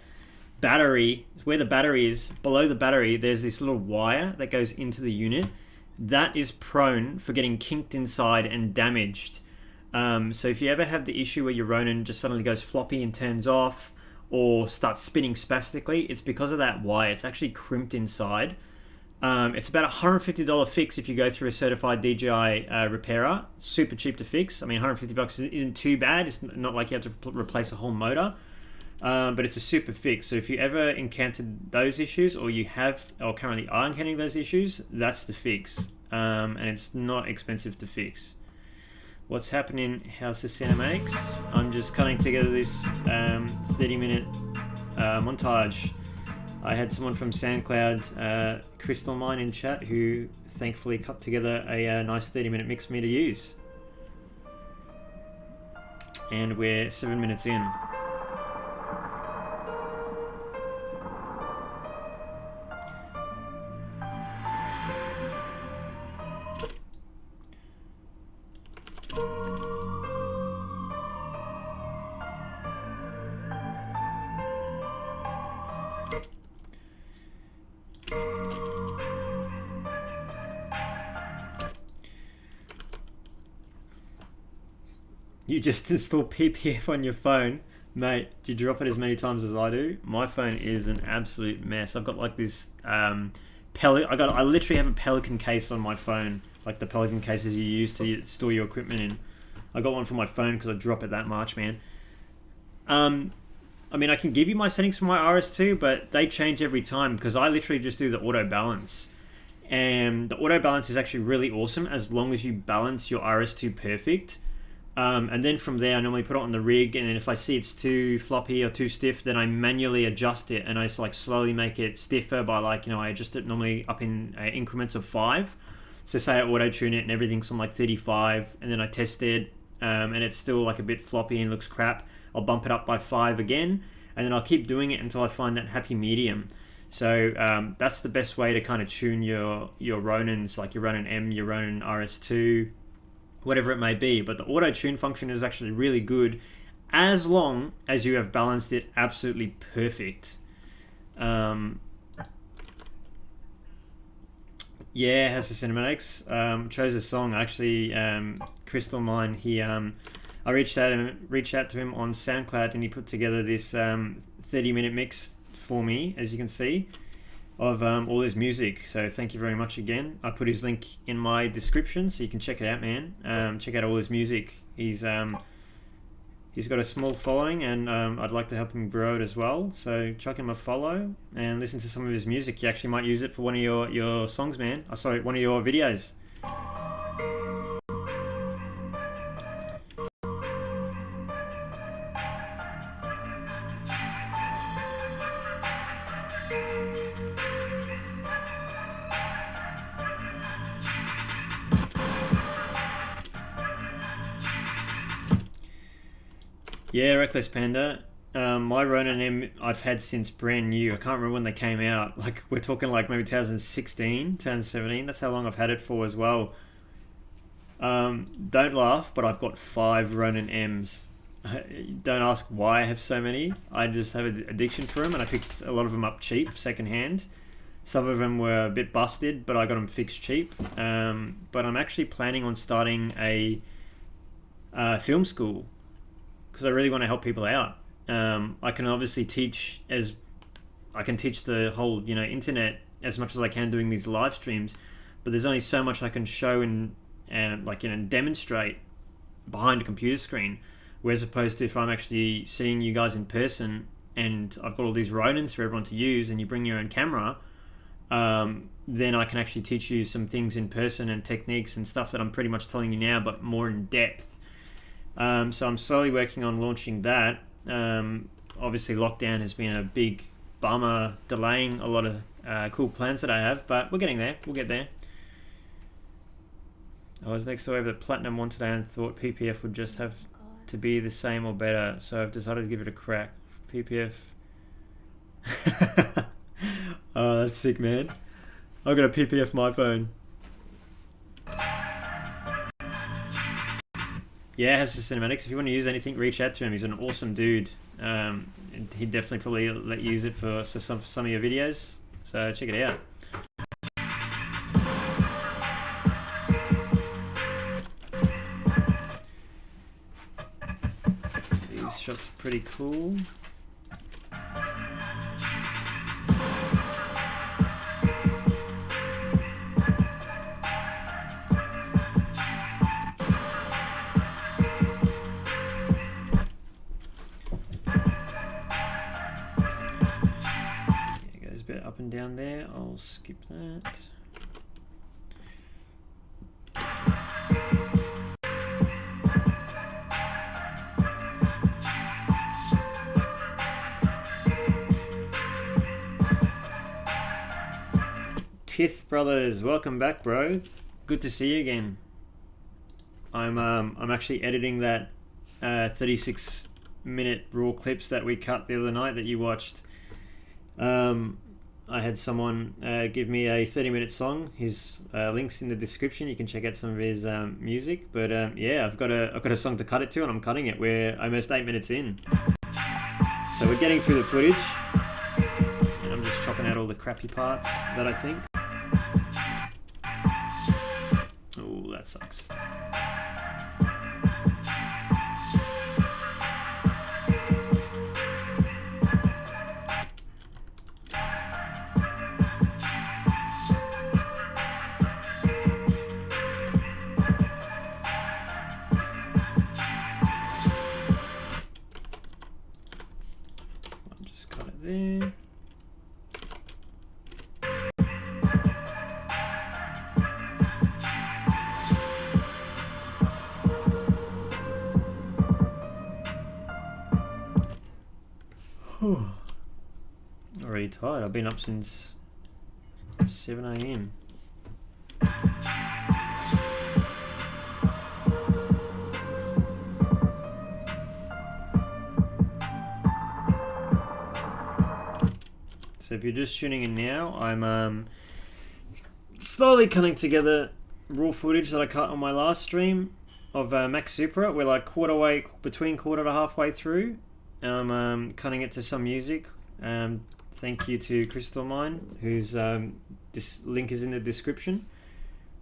battery, where the battery is, below the battery, there's this little wire that goes into the unit. That is prone for getting kinked inside and damaged. So if you ever have the issue where your Ronin just suddenly goes floppy and turns off, or starts spinning spastically, it's because of that wire. It's actually crimped inside. It's about $150 fix if you go through a certified DJI repairer. Super cheap to fix. I mean, $150 isn't too bad. It's not like you have to replace a whole motor, but it's a super fix. So if you ever encountered those issues, or you have, or currently are encountering those issues, that's the fix. And it's not expensive to fix. What's happening? How's the cinematics? I'm just cutting together this 30-minute montage. I had someone from SoundCloud, Crystal Mine, in chat, who thankfully cut together a nice 30-minute mix for me to use. And we're 7 minutes in. You just install PPF on your phone. Mate, do you drop it as many times as I do? My phone is an absolute mess. I've got like this I literally have a Pelican case on my phone, like the Pelican cases you use to store your equipment in. I got one for my phone because I drop it that much, man. I mean, I can give you my settings for my RS2, but they change every time because I literally just do the auto balance. And the auto balance is actually really awesome as long as you balance your RS2 perfect. And then from there, I normally put it on the rig, and then if I see it's too floppy or too stiff, then I manually adjust it, and I just like slowly make it stiffer by I adjust it normally up in increments of 5. So say I auto tune it and everything's on like 35, and then I test it, and it's still like a bit floppy and looks crap. I'll bump it up by 5 again, and then I'll keep doing it until I find that happy medium. So that's the best way to kind of tune your Ronins, like your Ronin M, your Ronin RS2, whatever it may be. But the auto tune function is actually really good as long as you have balanced it absolutely perfect. Yeah, has the cinematics. Chose a song actually. Crystal Mine. He I reached out to him on SoundCloud, and he put together this 30-minute mix for me, as you can see, of all his music. So thank you very much again. I put his link in my description so you can check it out, man. Check out all his music. He's got a small following, and I'd like to help him grow it as well. So chuck him a follow and listen to some of his music. You actually might use it for one of your songs, man. Oh, sorry, one of your videos. Yeah, Reckless Panda. My Ronin M I've had since brand new. I can't remember when they came out. Like, we're talking like maybe 2016, 2017. That's how long I've had it for as well. Don't laugh, but I've got 5 Ronin M's. Don't ask why I have so many. I just have an addiction for them, and I picked a lot of them up cheap, secondhand. Some of them were a bit busted, but I got them fixed cheap. But I'm actually planning on starting a film school, because I really want to help people out. I can obviously teach the whole internet as much as I can doing these live streams, but there's only so much I can show and demonstrate behind a computer screen. Whereas opposed to if I'm actually seeing you guys in person and I've got all these Ronins for everyone to use, and you bring your own camera, then I can actually teach you some things in person and techniques and stuff that I'm pretty much telling you now, but more in depth. So I'm slowly working on launching that. Obviously lockdown has been a big bummer, delaying a lot of cool plans that I have, but we're getting there. We'll get there. I was next door over the Platinum one today and thought PPF would just have to be the same or better, so I've decided to give it a crack. PPF. Oh, that's sick, man. I've got a PPF my phone. Yeah, it has the cinematics. If you want to use anything, reach out to him. He's an awesome dude. He'd definitely probably let you use it for some of your videos. So check it out. These shots are pretty cool. Up and down there, I'll skip that. Tith Brothers, welcome back, bro. Good to see you again. I'm actually editing that 36-minute raw clips that we cut the other night that you watched. I had someone give me a 30-minute song. His link's in the description. You can check out some of his music. But yeah, I've got a song to cut it to, and I'm cutting it. We're almost 8 minutes in, so we're getting through the footage, and I'm just chopping out all the crappy parts that I think. Oh, that sucks. There. Already tired. I've been up since 7 AM. So if you're just tuning in now, I'm slowly cutting together raw footage that I cut on my last stream of Max Supra. We're like between quarter to halfway through. I'm cutting it to some music. Thank you to Crystal Mine, whose this link is in the description.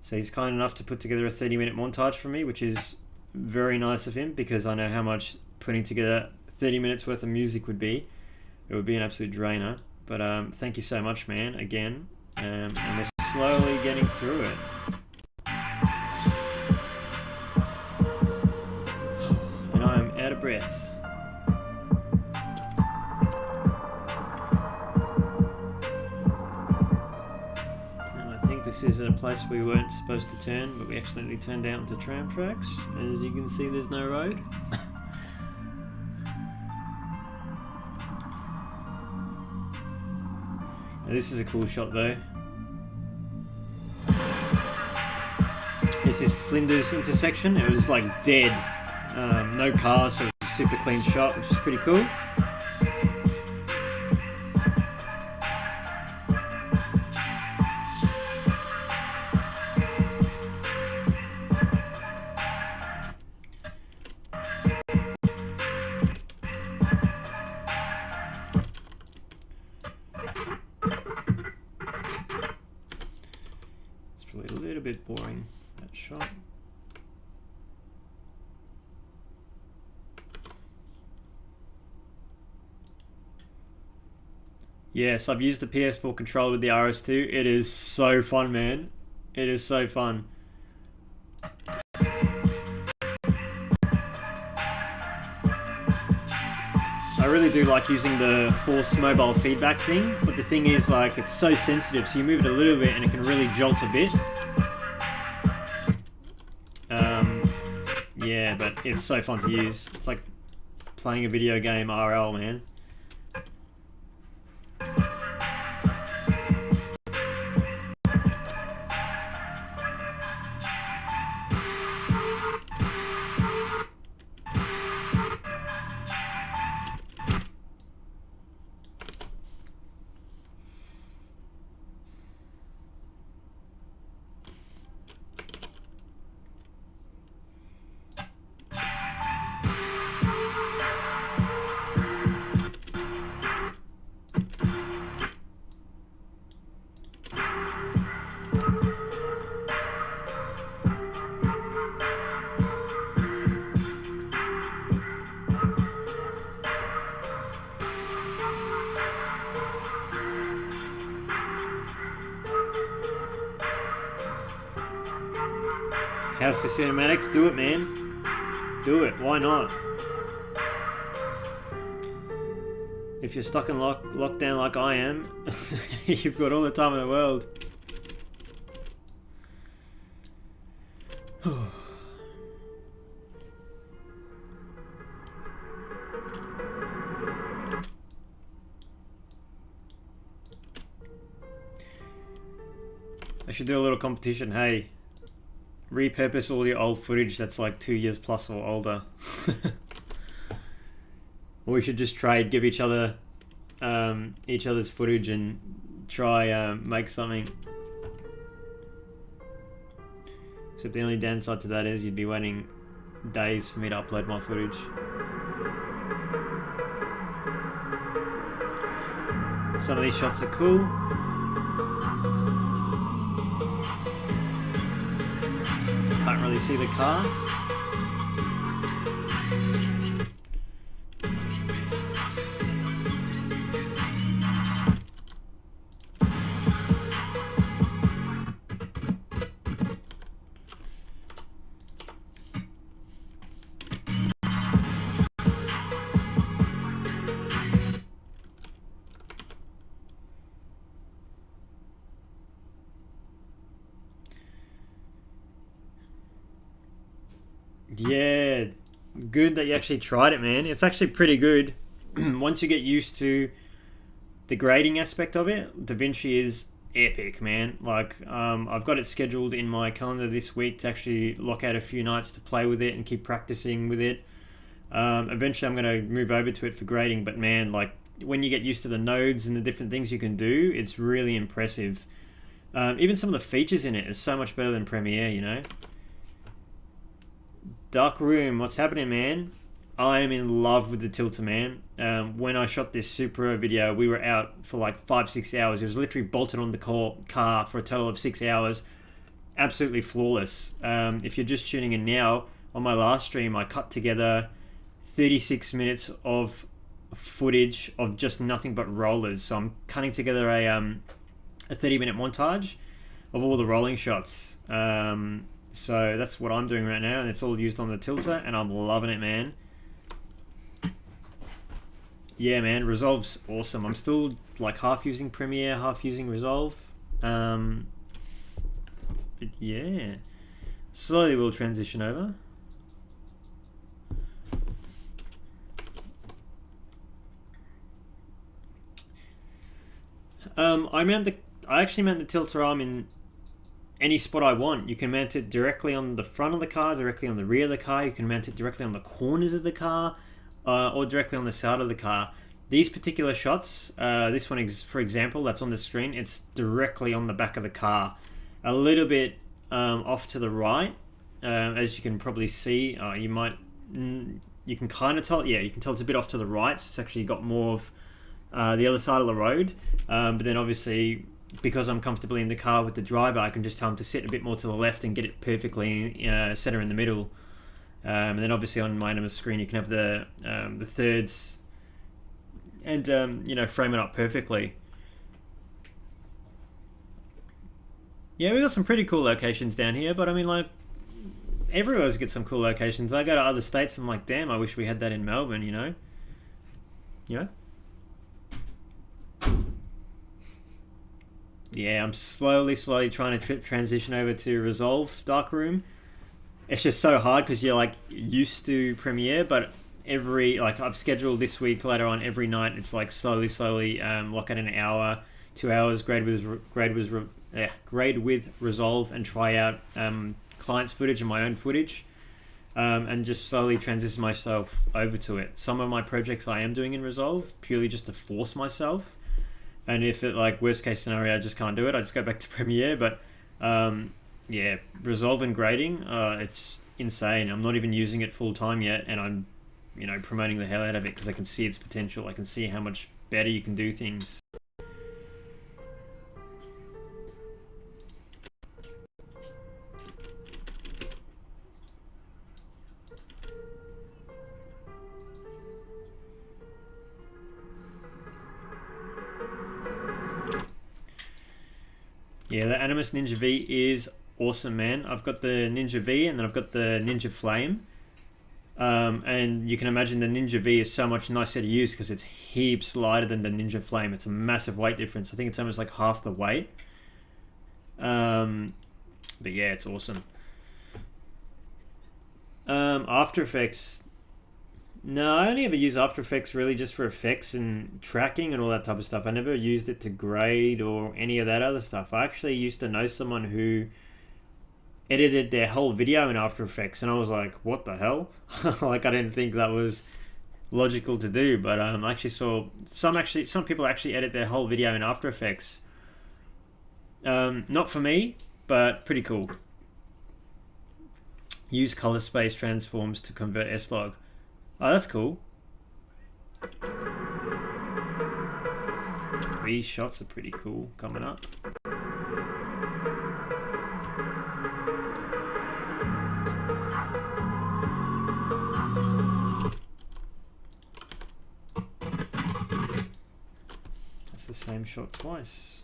So he's kind enough to put together a 30-minute montage for me, which is very nice of him, because I know how much putting together 30 minutes worth of music would be. It would be an absolute drainer. But thank you so much, man, again. And we're slowly getting through it. And I'm out of breath. This is a place we weren't supposed to turn, but we accidentally turned out into tram tracks. As you can see, there's no road. This is a cool shot though. This is Flinders intersection. It was like dead. No cars, so it was a super clean shot, which is pretty cool. Boring, that shot. Yes, I've used the PS4 controller with the RS2. It is so fun, man. It is so fun. I really do like using the force mobile feedback thing, but the thing is, like, it's so sensitive, so you move it a little bit and it can really jolt a bit. Yeah, but it's so fun to use. It's like playing a video game RL, man. How's the cinematics? Do it, man. Do it. Why not? If you're stuck in lockdown like I am, you've got all the time in the world. I should do a little competition. Hey, repurpose all your old footage that's like 2 years plus or older. Or we should just trade, give each other each other's footage and try make something. Except the only downside to that is you'd be waiting days for me to upload my footage. Some of these shots are cool. Can't really see the car. Yeah, good that you actually tried it, man. It's actually pretty good. Once you get used to the grading aspect of it, DaVinci is epic, man. Like, I've got it scheduled in my calendar this week to actually lock out a few nights to play with it and keep practicing with it. Eventually I'm going to move over to it for grading, but man, like, when you get used to the nodes and the different things you can do, it's really impressive. Even some of the features in it is so much better than Premiere, you know. Dark Room, what's happening, man? I am in love with the tilter, man. When I shot this Supra video, we were out for like 5-6 hours. It was literally bolted on the car for a total of 6 hours. Absolutely flawless. If you're just tuning in now, on my last stream, I cut together 36 minutes of footage of just nothing but rollers. So I'm cutting together a 30-minute montage of all the rolling shots. So that's what I'm doing right now, and it's all used on the tilter, and I'm loving it, man. Yeah, man, Resolve's awesome. I'm still like half using Premiere, half using Resolve. But yeah, slowly we'll transition over. I actually mount the tilter arm in any spot I want. You can mount it directly on the front of the car, directly on the rear of the car. You can mount it directly on the corners of the car, or directly on the side of the car. These particular shots, this one is, for example, that's on the screen, it's directly on the back of the car. A little bit off to the right, as you can probably see. You can kind of tell, yeah, you can tell it's a bit off to the right, so it's actually got more of the other side of the road. But then obviously, because I'm comfortably in the car with the driver, I can just tell him to sit a bit more to the left and get it perfectly center in the middle. And then obviously on my screen you can have the thirds and you know, frame it up perfectly. Yeah, we got some pretty cool locations down here, but I mean, like, everywhere's got some cool locations. I go to other states and I'm like, damn, I wish we had that in Melbourne, you know? You know? Yeah, I'm slowly trying to transition over to Resolve Darkroom. It's just so hard because you're like used to Premiere, but I've scheduled this week later on every night. It's like slowly lock at an hour, 2 hours, grade with Resolve, and try out clients' footage and my own footage, and just slowly transition myself over to it. Some of my projects I am doing in Resolve purely just to force myself. And if it, like, worst case scenario, I just can't do it, I just go back to Premiere. But yeah, Resolve and grading, it's insane. I'm not even using it full time yet, and I'm, you know, promoting the hell out of it because I can see its potential. I can see how much better you can do things. Yeah, the Animus Ninja V is awesome, man. I've got the Ninja V and then I've got the Ninja Flame. And you can imagine the Ninja V is so much nicer to use because it's heaps lighter than the Ninja Flame. It's a massive weight difference. I think it's almost like half the weight. But yeah, it's awesome. After Effects. No, I only ever use After Effects really just for effects and tracking and all that type of stuff. I never used it to grade or any of that other stuff. I actually used to know someone who edited their whole video in After Effects, and I was like, what the hell? Like, I didn't think that was logical to do, but I actually saw some people actually edit their whole video in After Effects. Not for me, but pretty cool. Use color space transforms to convert S-Log. Oh, that's cool. These shots are pretty cool coming up. That's the same shot twice.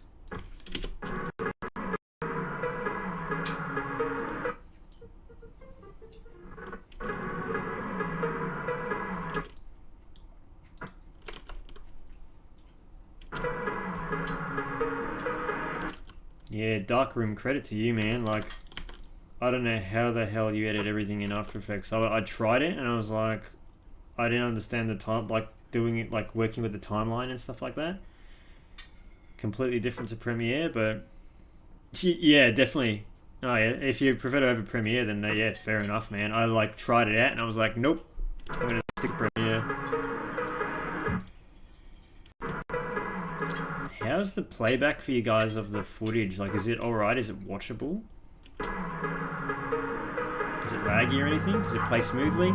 Yeah, Darkroom, credit to you, man. Like, I don't know how the hell you edit everything in After Effects. I tried it and I was like, I didn't understand the time, like doing it, like working with the timeline and stuff like that. Completely different to Premiere, but yeah, definitely. Oh yeah, if you prefer to over Premiere, then yeah, fair enough, man. I like tried it out and I was like, nope, I'm gonna stick Premiere. How's the playback for you guys of the footage? Like, is it alright? Is it watchable? Is it laggy or anything? Does it play smoothly?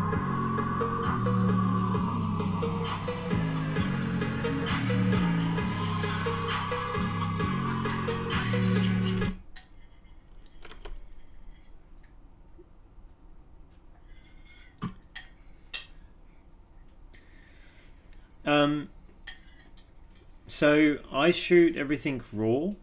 So I shoot everything raw.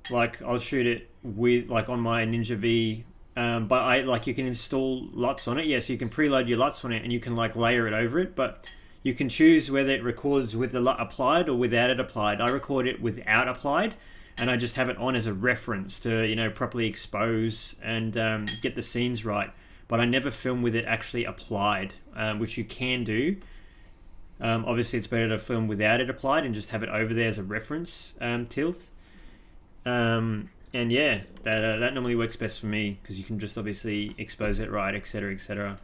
Like, I'll shoot it with, like, on my Ninja V. But you can install LUTs on it. Yeah, so you can preload your LUTs on it and you can, like, layer it over it. But you can choose whether it records with the LUT applied or without it applied. I record it without applied, and I just have it on as a reference to, you know, properly expose and get the scenes right. But I never film with it actually applied, which you can do. Obviously, it's better to film without it applied and just have it over there as a reference tilth. And yeah, that normally works best for me because you can just obviously expose it right, etc., etc.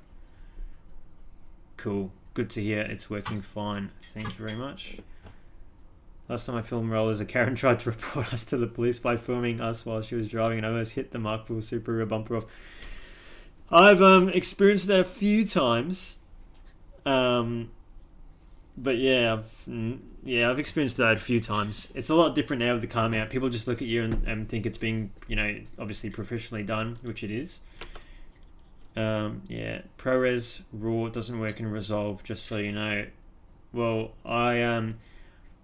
Cool. Good to hear it's working fine. Thank you very much. Last time I filmed rollers, a Karen tried to report us to the police by filming us while she was driving and almost hit the Mark IV Supra rear bumper off. I've experienced that a few times. But yeah, I've experienced that a few times. It's a lot different now with the car mount. People just look at you and think it's being, you know, obviously professionally done, which it is. Yeah, ProRes RAW doesn't work in Resolve, just so you know. Well, I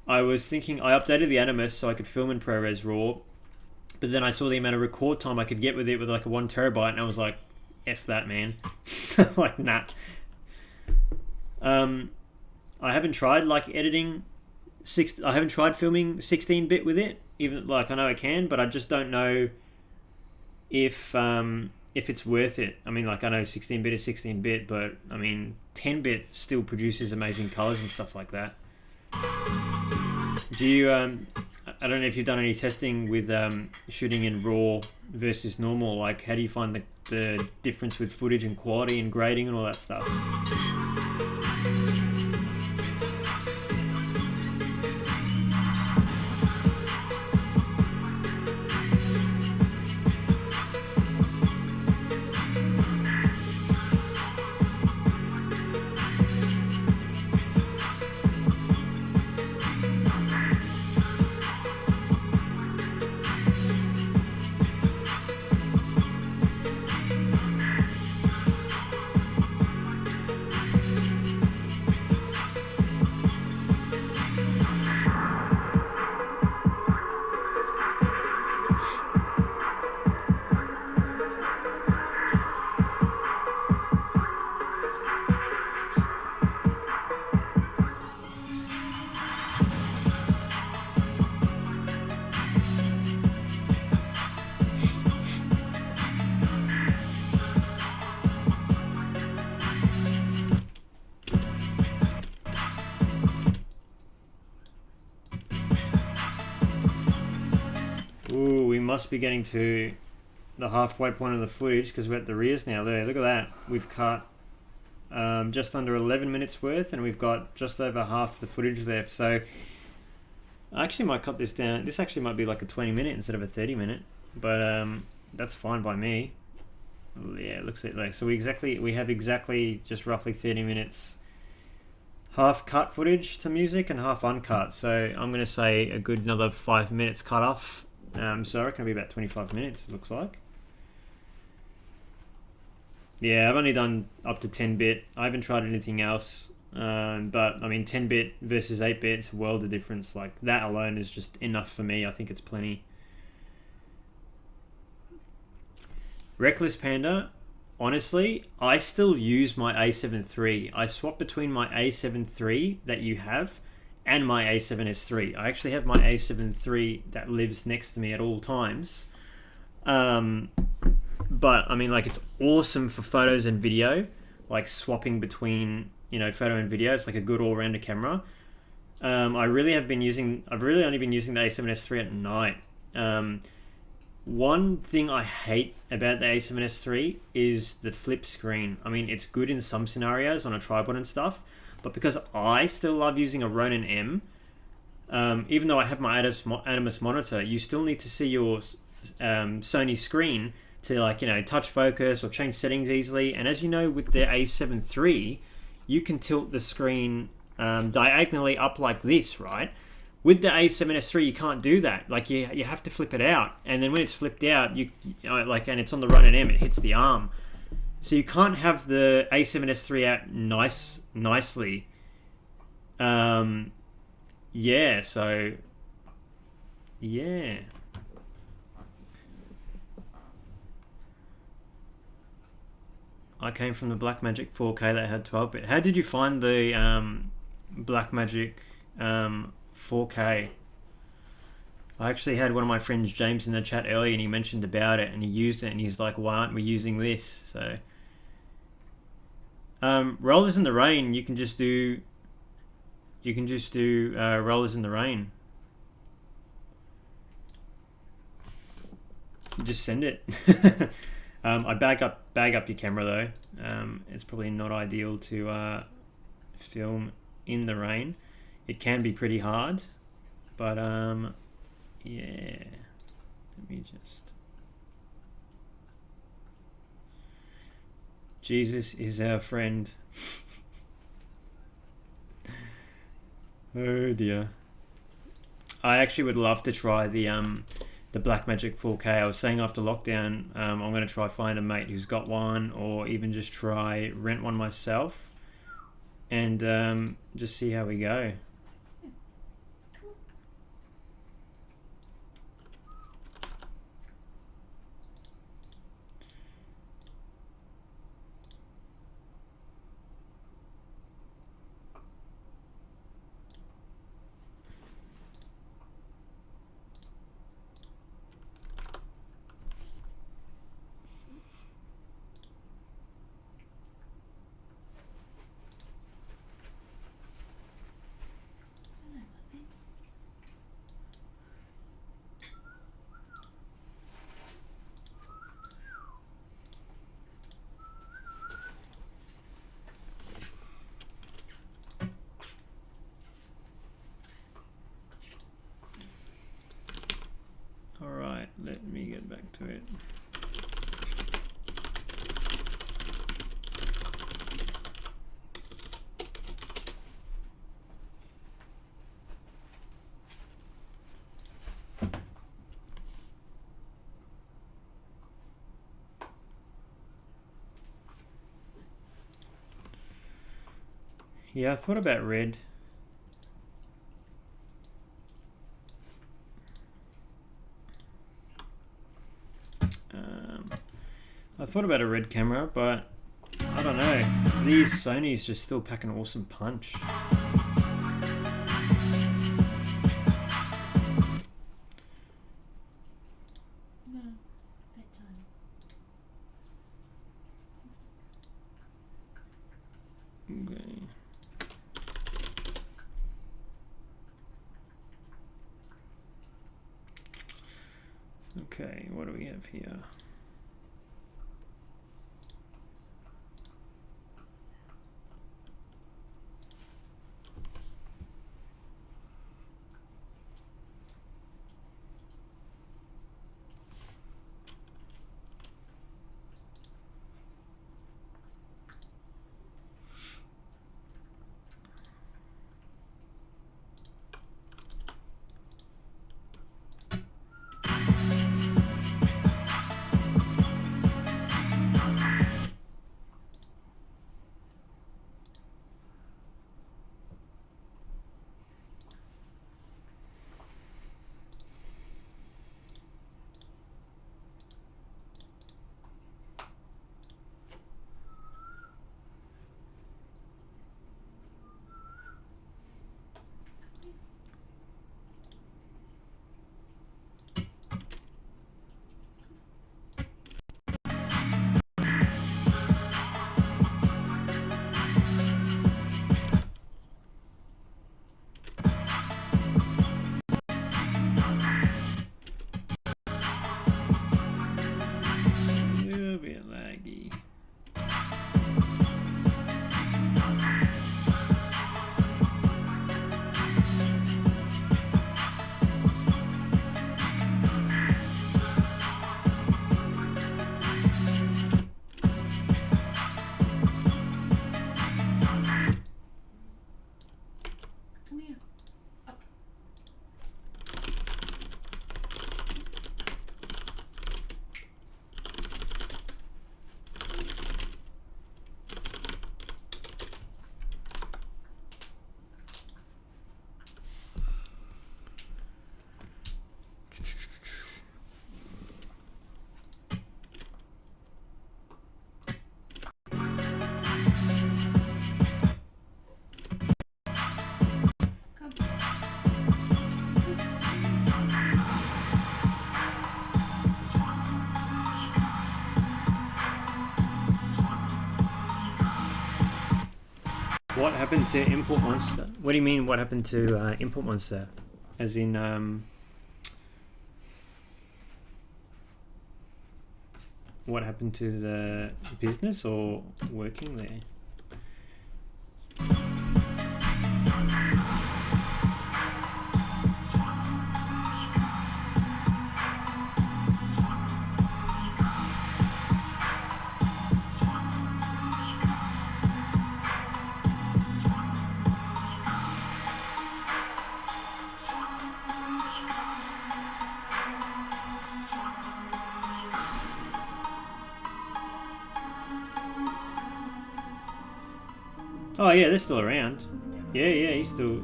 was thinking I updated the Animus so I could film in ProRes RAW, but then I saw the amount of record time I could get with it with like a 1 terabyte, and I was like, F that, man. Like, nah. I haven't tried like editing I haven't tried filming 16-bit with it. Even like I know I can, but I just don't know if it's worth it. I mean, like I know 16-bit is 16-bit, but I mean 10-bit still produces amazing colors and stuff like that. Do you I don't know if you've done any testing with shooting in RAW versus normal. Like, how do you find the difference with footage and quality and grading and all that stuff? Must be getting to the halfway point of the footage because we're at the rears now. There, look at that. We've cut just under 11 minutes worth, and we've got just over half the footage left. So I actually might cut this down. This actually might be like a 20-minute instead of a 30-minute, but that's fine by me. Yeah, it looks like so. We have exactly just roughly 30 minutes. Half cut footage to music and half uncut. So I'm going to say a good another 5 minutes cut off. So I reckon it'll be about 25 minutes, it looks like. Yeah, I've only done up to 10-bit. I haven't tried anything else. But, I mean, 10-bit versus 8-bit, it's a world of difference. Like, that alone is just enough for me. I think it's plenty. Reckless Panda, honestly, I still use my A7 III. I swap between my A7 III that you have and my A7S III. I actually have my A7 III that lives next to me at all times. But I mean, like, it's awesome for photos and video, like swapping between, you know, photo and video. It's like a good all-rounder camera. I've really only been using the A7S III at night. One thing I hate about the A7S III is the flip screen. I mean, it's good in some scenarios on a tripod and stuff, but because I still love using a Ronin M, even though I have my Animus monitor, you still need to see your Sony screen to, like, you know, touch focus or change settings easily. And as you know, with the A7 III, you can tilt the screen diagonally up like this, right? With the A7S III, you can't do that. Like, you have to flip it out, and then when it's flipped out, you know, like, and it's on the Ronin M, it hits the arm. So you can't have the A7S III out nicely. Yeah. So yeah. I came from the Blackmagic 4K that had 12-bit. How did you find the Blackmagic 4K? I actually had one of my friends, James, in the chat earlier, and he mentioned about it, and he used it, and he's like, "Why aren't we using this?" So, rollers in the rain, you can just do. You can just do rollers in the rain. You just send it. I bag up your camera though. It's probably not ideal to film in the rain. It can be pretty hard, but yeah. Let me just. Jesus is our friend. Oh dear. I actually would love to try the Blackmagic 4K. I was saying after lockdown, I'm going to try find a mate who's got one, or even just try rent one myself, and just see how we go. Alright, let me get back to it. Yeah, I thought about red. I thought about a red camera, but I don't know. These Sonys just still pack an awesome punch. No, bedtime. Okay. Okay, what do we have here? What happened to Import Monster? What do you mean, what happened to Import Monster? As in, what happened to the business or working there? Oh yeah, they're still around. Yeah, he's still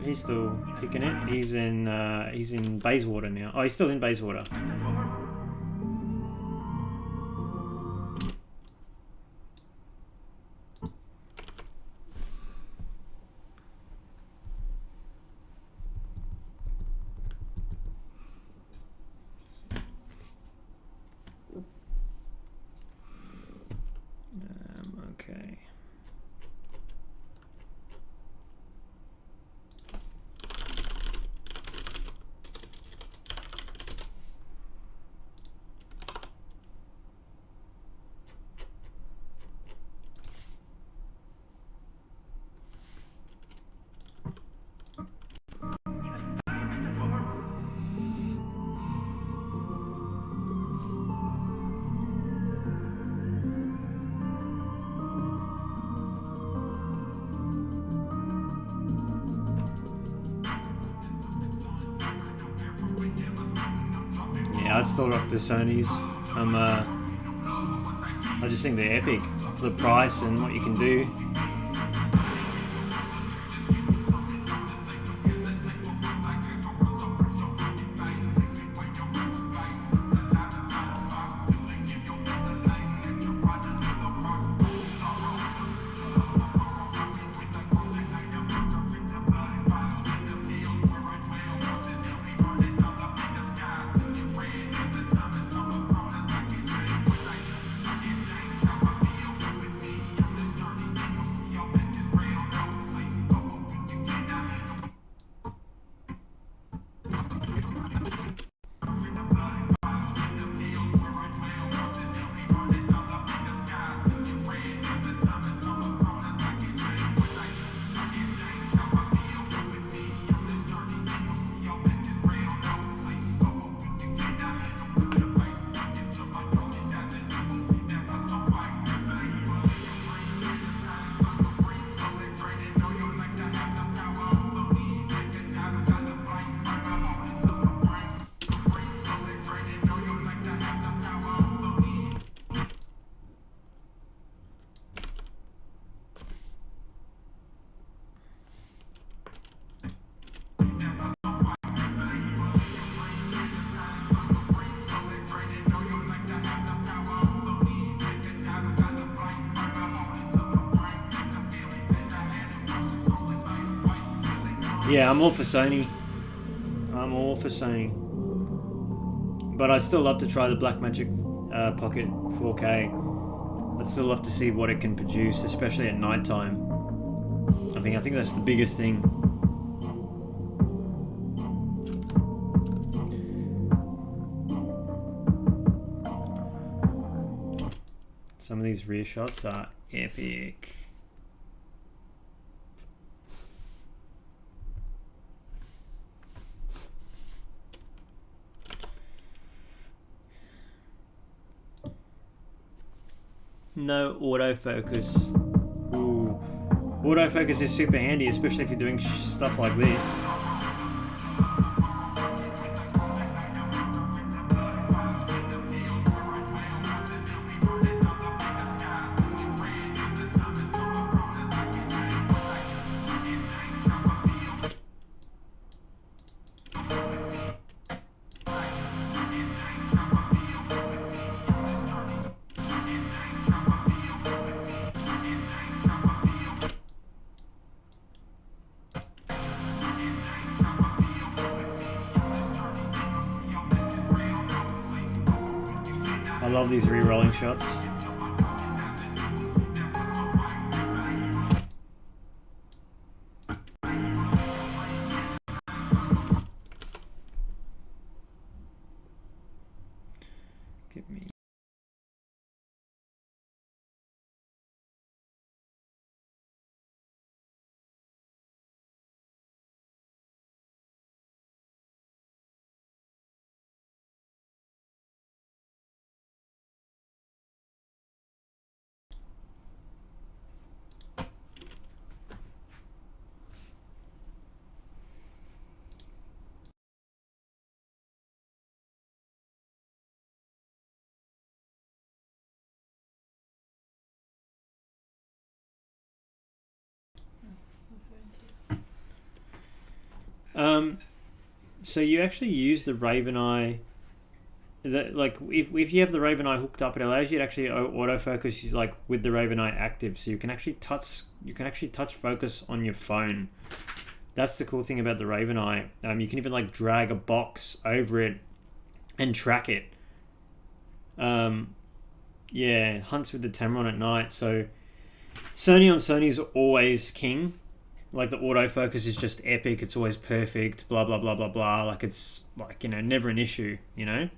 kicking it. He's in Bayswater now. Oh, he's still in Bayswater. Okay. I'd still rock the Sonys. I just think they're epic for the price and what you can do. Yeah, I'm all for Sony. I'm all for Sony. But I'd still love to try the Blackmagic Pocket 4K. I'd still love to see what it can produce, especially at night time. I think that's the biggest thing. Some of these rear shots are epic. No autofocus. Ooh. Autofocus is super handy, especially if you're doing stuff like this. I love these re-rolling shots. Give me. So you actually use the Raven Eye. Like if you have the Raven Eye hooked up, it allows you to actually autofocus like with the Raven Eye active. So you can actually touch focus on your phone. That's the cool thing about the Raven Eye. You can even like drag a box over it and track it. Yeah, hunts with the Tamron at night. So Sony on Sony's always king. Like the autofocus is just epic. It's always perfect. Blah blah blah blah blah. Like it's like, you know, never an issue. You know.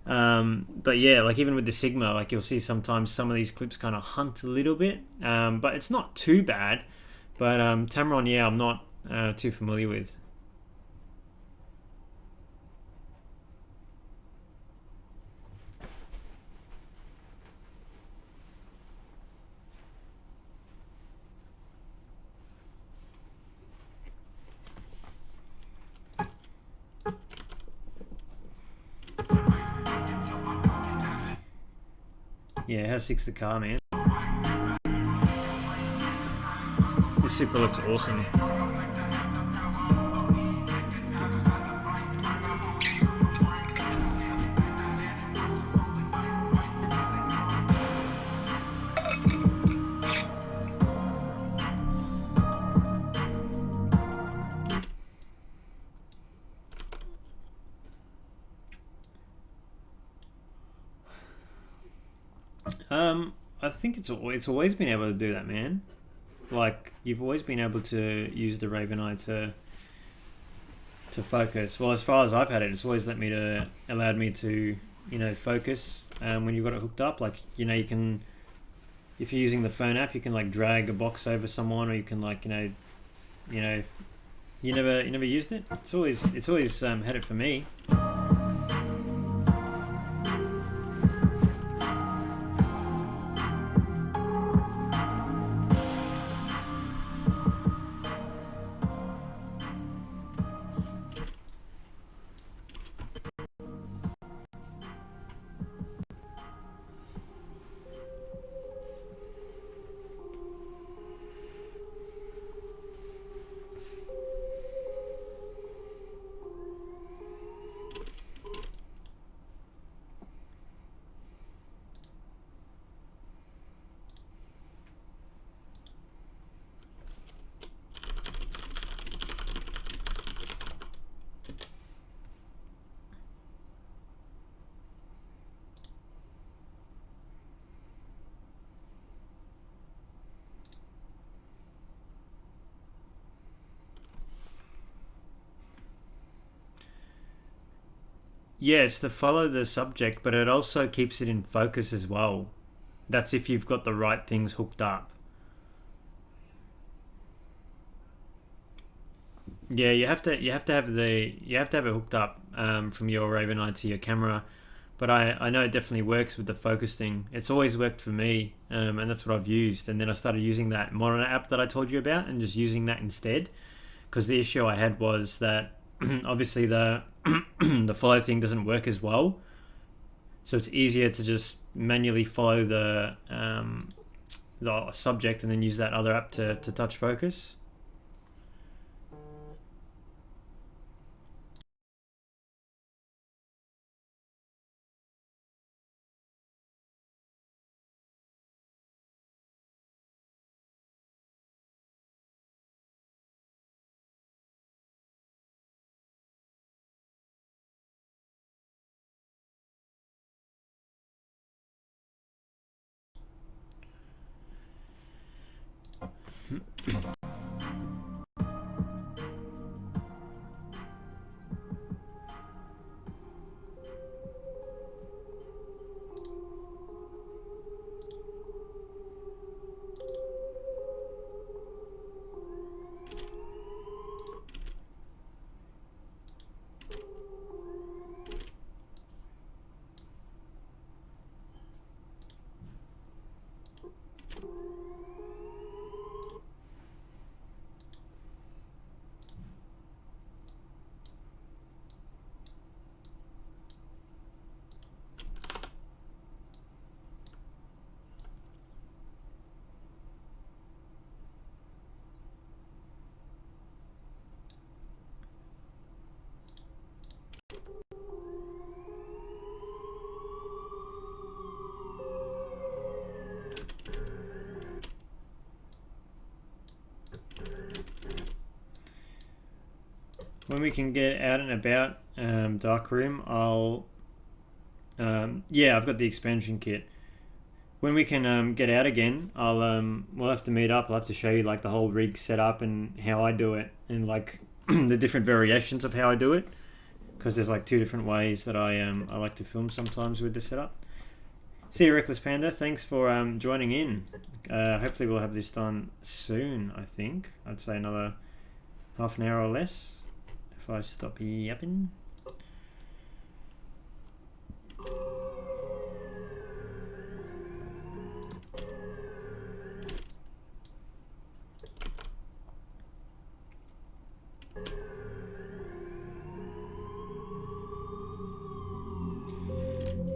But yeah, like even with the Sigma, like you'll see sometimes some of these clips kind of hunt a little bit. But it's not too bad. But Tamron, yeah, I'm not too familiar with. Yeah, how sick's the car, man? This Supra looks awesome. I think it's always been able to do that, man. Like you've always been able to use the Raven Eye to focus. Well, as far as I've had it, it's always allowed me to, you know, focus when you've got it hooked up. Like, you know, you can, if you're using the phone app, you can like drag a box over someone, or you can like, you know, you never used it. It's always had it for me. Yeah, it's to follow the subject, but it also keeps it in focus as well. That's if you've got the right things hooked up. Yeah, you have to have it hooked up from your Raven Eye to your camera. But I know it definitely works with the focus thing. It's always worked for me, and that's what I've used. And then I started using that monitor app that I told you about, and just using that instead. Because the issue I had was that obviously the the follow thing doesn't work as well. So it's easier to just manually follow the subject and then use that other app to touch focus. when we can get out and about, darkroom, I'll yeah, I've got the expansion kit. When we can get out again, I'll we'll have to meet up. I'll have to show you like the whole rig setup and how I do it, and like the different variations of how I do it, because there's like 2 different ways that I like to film sometimes with the setup. See you, Reckless Panda. Thanks for joining in. Hopefully we'll have this done soon. I think I'd say another half an hour or less if I stop yapping.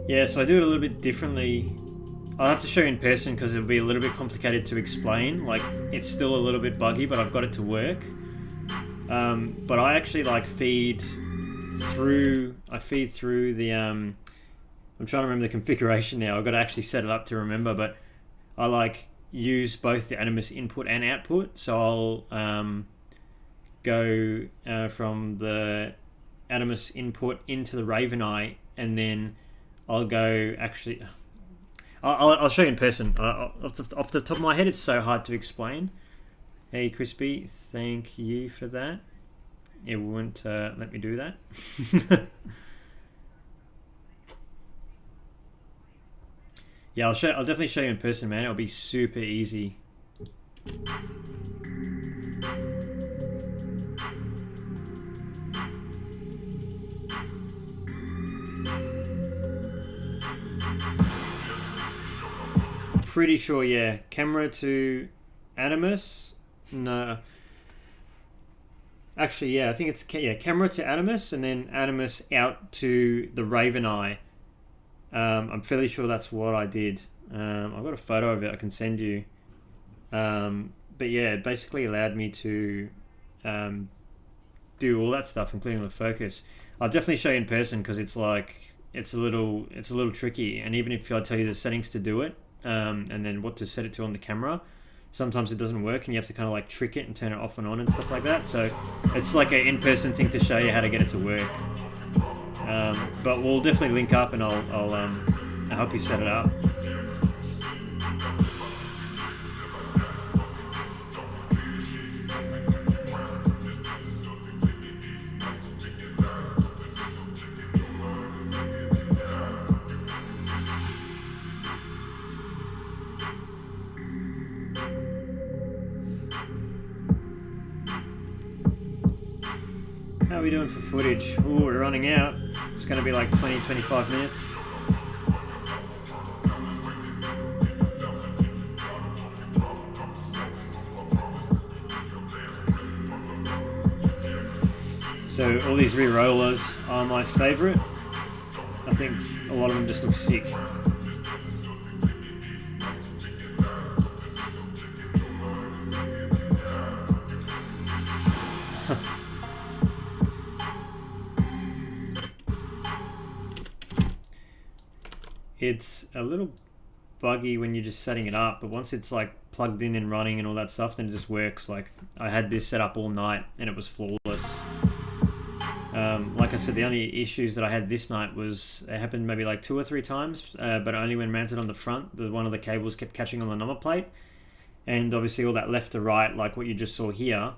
Yeah, so I do it a little bit differently. I'll have to show you in person because it'll be a little bit complicated to explain. Like, it's still a little bit buggy, but I've got it to work. But I actually like feed through the I'm trying to remember the configuration now. I've got to actually set it up to remember, but I like use both the Animus input and output. So I'll go from the Animus input into the Raven Eye, and then I'll go actually. I'll show you in person. Off the top of my head, it's so hard to explain. Hey, Crispy, thank you for that. It won't let me do that. Yeah, I'll definitely show you in person, man. It'll be super easy. Pretty sure, yeah. Camera to Animus. No. Actually, yeah, I think it's camera to Animus, and then Animus out to the Raven Eye. I'm fairly sure that's what I did. I've got a photo of it I can send you. But yeah, it basically allowed me to do all that stuff, including the focus. I'll definitely show you in person because it's like it's a little tricky. And even if I tell you the settings to do it, and then what to set it to on the camera, sometimes it doesn't work and you have to kind of like trick it and turn it off and on and stuff like that. So it's like an in-person thing to show you how to get it to work. But we'll definitely link up and I'll help you set it up. How are we doing for footage? Ooh, we're running out. It's going to be like 20-25 minutes. So all these re-rollers are my favourite. I think a lot of them just look sick. It's a little buggy when you're just setting it up, but once it's like plugged in and running and all that stuff, then it just works. Like I had this set up all night and it was flawless. Like I said, the only issues that I had this night was it happened maybe like 2 or 3 times, but only when mounted on the front. One of the cables kept catching on the number plate, and obviously all that left to right, like what you just saw here,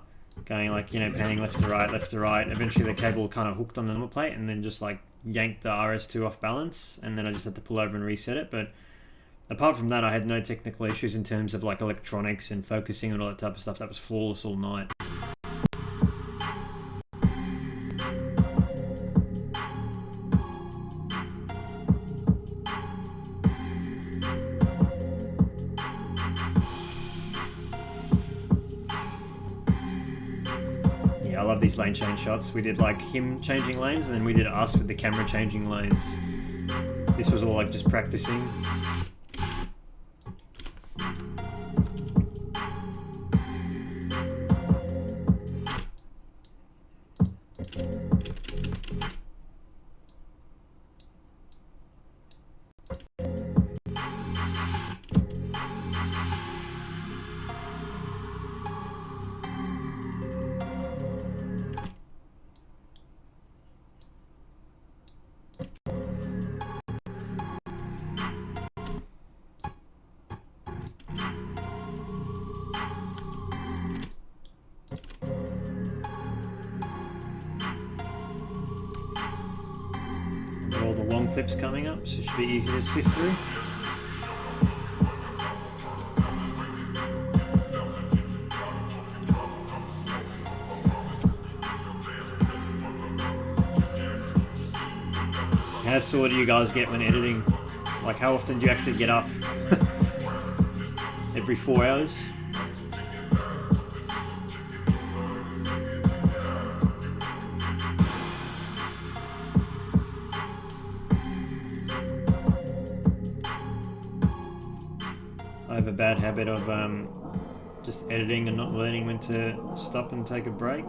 going like, you know, panning left to right. Eventually the cable kind of hooked on the number plate and then just like yanked the RS2 off balance, and then I just had to pull over and reset it. But apart from that, I had no technical issues in terms of like electronics and focusing and all that type of stuff. That was flawless all night. I love these lane change shots. We did like him changing lanes, and then we did us with the camera changing lanes. This was all like just practicing. clips coming up, so it should be easy to sift through. How sore do you guys get when editing? Like, how often do you actually get up? Every 4 hours? I have a bad habit of just editing and not learning when to stop and take a break.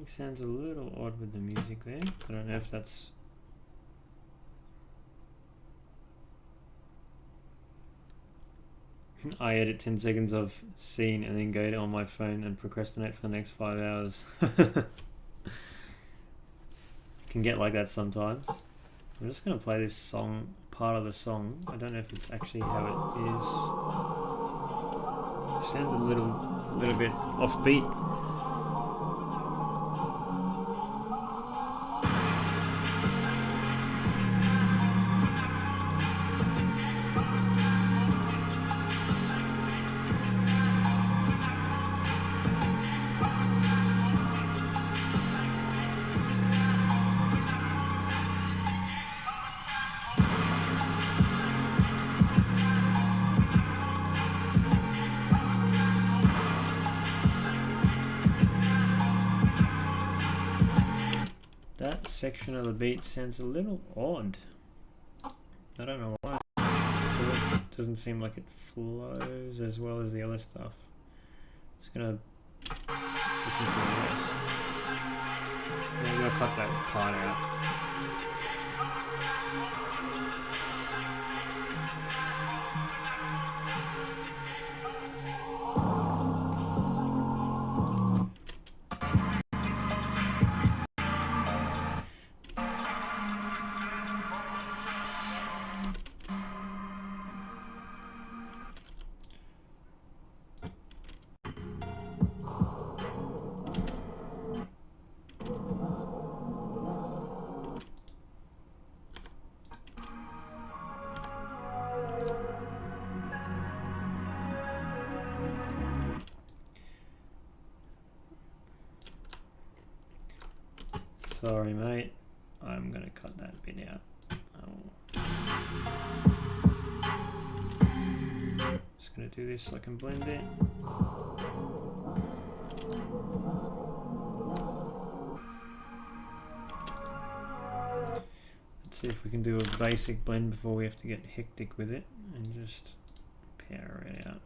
Sounds a little odd with the music there. I don't know if that's... I edit 10 seconds of scene and then go on my phone and procrastinate for the next 5 hours. Can get like that sometimes. I'm just going to play this song, part of the song. I don't know if it's actually how it is. Sounds a little bit offbeat. That section of the beat sounds a little odd. I don't know why. It doesn't seem like it flows as well as the other stuff. Just gonna listen to the rest. Maybe I'll cut that part out. Sorry, mate. I'm gonna cut that bit out. Just gonna do this so I can blend it. Let's see if we can do a basic blend before we have to get hectic with it and just power it out.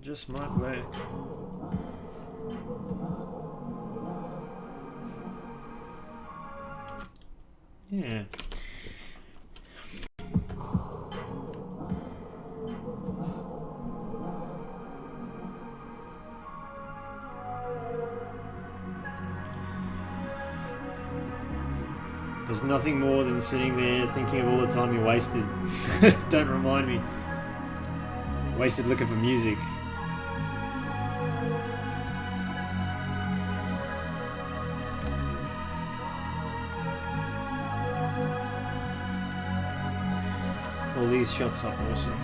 Just might work. Yeah. There's nothing more than sitting there thinking of all the time you wasted. Don't remind me. Wasted looking for music. All these shots are awesome.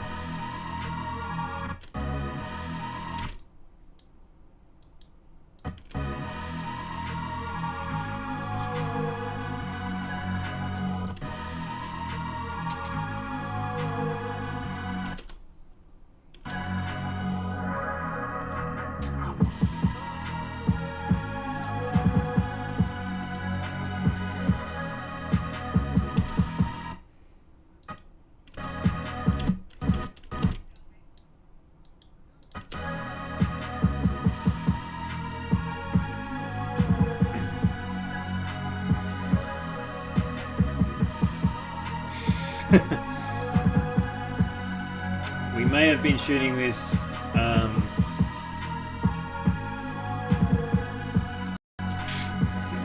We may have been shooting this give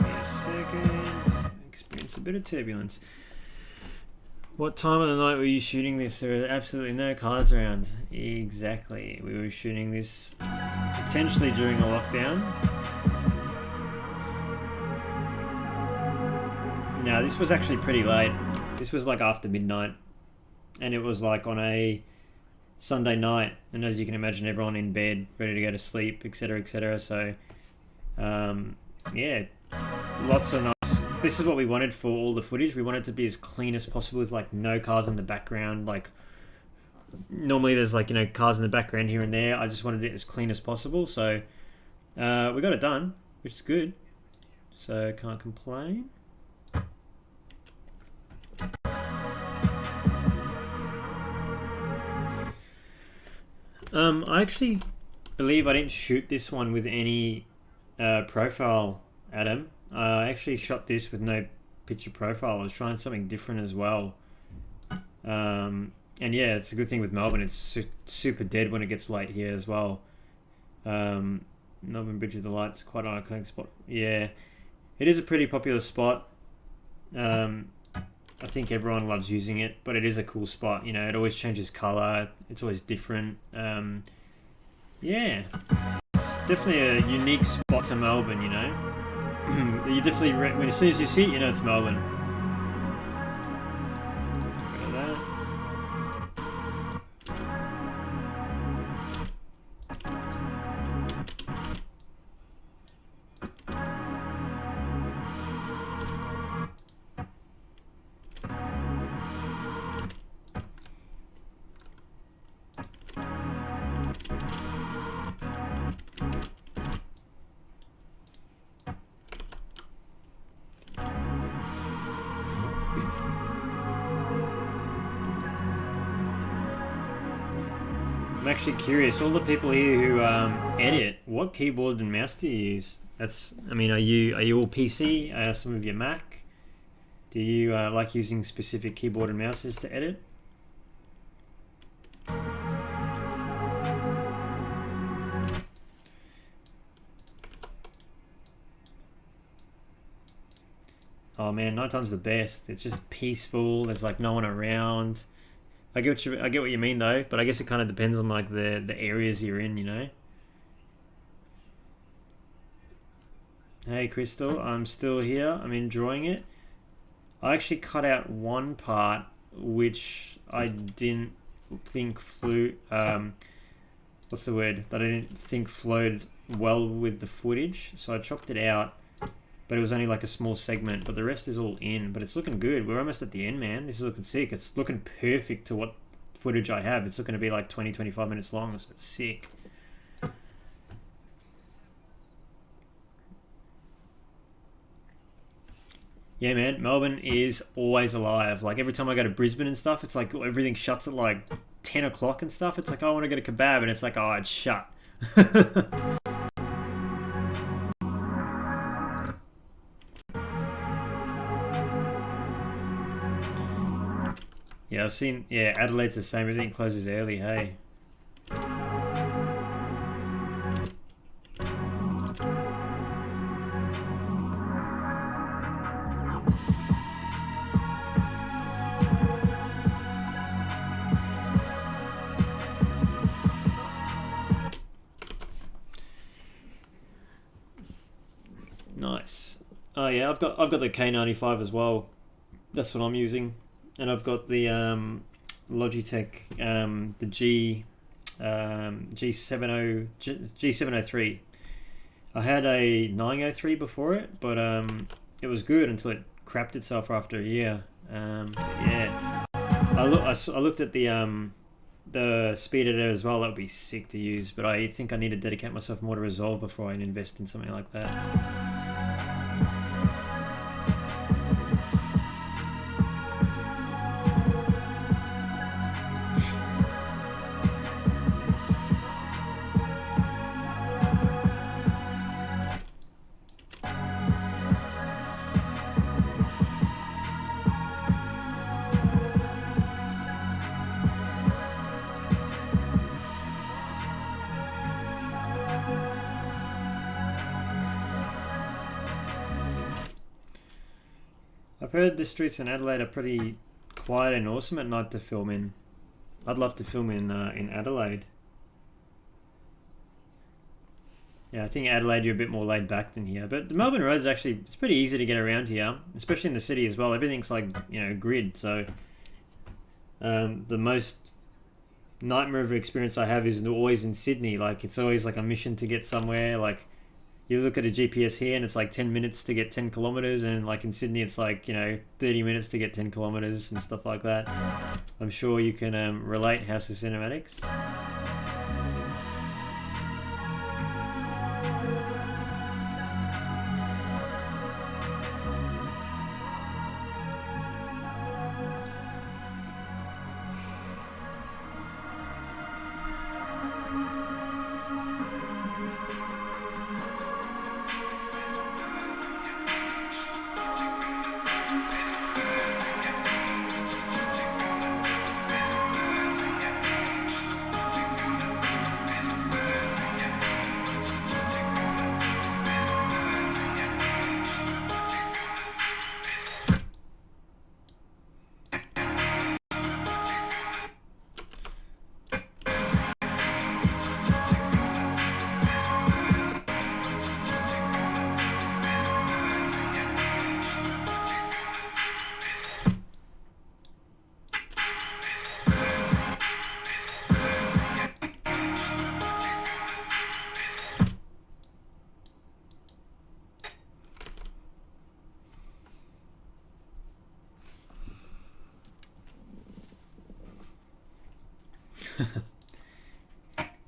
me a second. Experience a bit of turbulence. What time of the night were you shooting this? There are absolutely no cars around. Exactly. We were shooting this potentially during a lockdown. Now, this was actually pretty late. This was like after midnight. And it was like on a Sunday night. And as you can imagine, everyone in bed, ready to go to sleep, etc., etc. So, yeah, lots of nice. This is what we wanted for all the footage. We wanted it to be as clean as possible with like no cars in the background. Like normally there's like, you know, cars in the background here and there. I just wanted it as clean as possible. So we got it done, which is good. So can't complain. I actually believe I didn't shoot this one with any profile, Adam. I actually shot this with no picture profile. I was trying something different as well. And yeah, it's a good thing with Melbourne. It's super dead when it gets late here as well. Melbourne Bridge of the Lights, quite an iconic spot. Yeah, it is a pretty popular spot. I think everyone loves using it, but it is a cool spot. You know, it always changes colour. It's always different. Yeah, it's definitely a unique spot to Melbourne, you know. You definitely, when as soon as you see it, you know it's Melbourne. Look at that. I'm actually curious, all the people here who edit, what keyboard and mouse do you use? That's, I mean, are you all PC? Some of you Mac? Do you like using specific keyboard and mouses to edit? Oh man, nighttime's the best. It's just peaceful. There's like no one around. I get what you mean though, but I guess it kind of depends on like the areas you're in, you know. Hey Crystal, I'm still here. I'm enjoying it. I actually cut out one part which I didn't think flew. What's the word? That I didn't think flowed well with the footage, so I chopped it out. But it was only like a small segment, but the rest is all in. But it's looking good. We're almost at the end, man. This is looking sick. It's looking perfect to what footage I have. It's looking to be like 20-25 minutes long, so it's sick. Yeah, man, Melbourne is always alive. Like every time I go to Brisbane and stuff, it's like everything shuts at like 10 o'clock and stuff. It's like, oh, I want to get a kebab, and it's like, oh, it's shut. Yeah, I've seen, yeah, Adelaide's the same. Everything closes early, hey. Nice. Oh yeah, I've got the K95 as well. That's what I'm using. And I've got the Logitech, the G703. I had a 903 before it, but it was good until it crapped itself after a year. Yeah, I looked at the speed editor as well. That would be sick to use, but I think I need to dedicate myself more to Resolve before I invest in something like that. I've heard the streets in Adelaide are pretty quiet and awesome at night to film in. I'd love to film in Adelaide. Yeah, I think Adelaide you're a bit more laid back than here. But the Melbourne roads actually, it's pretty easy to get around here, especially in the city as well. Everything's like, you know, grid. So the most nightmare of experience I have is always in Sydney. Like, it's always like a mission to get somewhere. Like, you look at a GPS here and it's like 10 minutes to get 10 kilometers, and like in Sydney it's like, you know, 30 minutes to get 10 kilometers and stuff like that. I'm sure you can relate, House of Cinematics.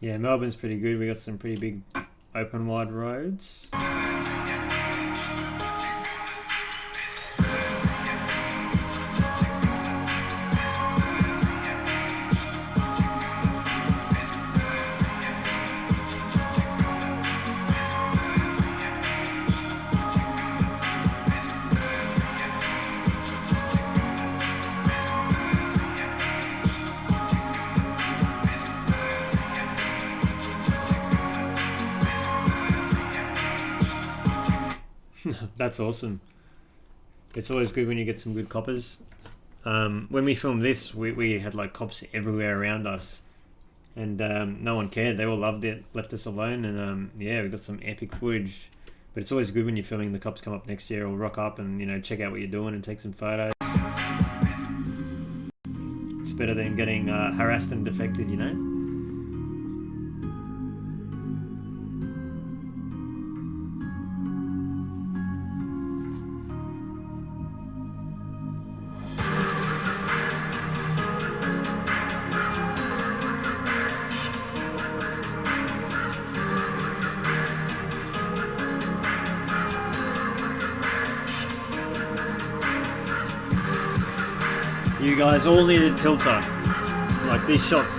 Yeah, Melbourne's pretty good. We got some pretty big open wide roads. That's awesome. It's always good when you get some good coppers. When we filmed this, we had like cops everywhere around us, and no one cared. They all loved it, left us alone, and yeah, we got some epic footage. But it's always good when you're filming, the cops come up next year or rock up and, you know, check out what you're doing and take some photos. It's better than getting harassed and defected, you know? You guys all need a tilter. Like these shots,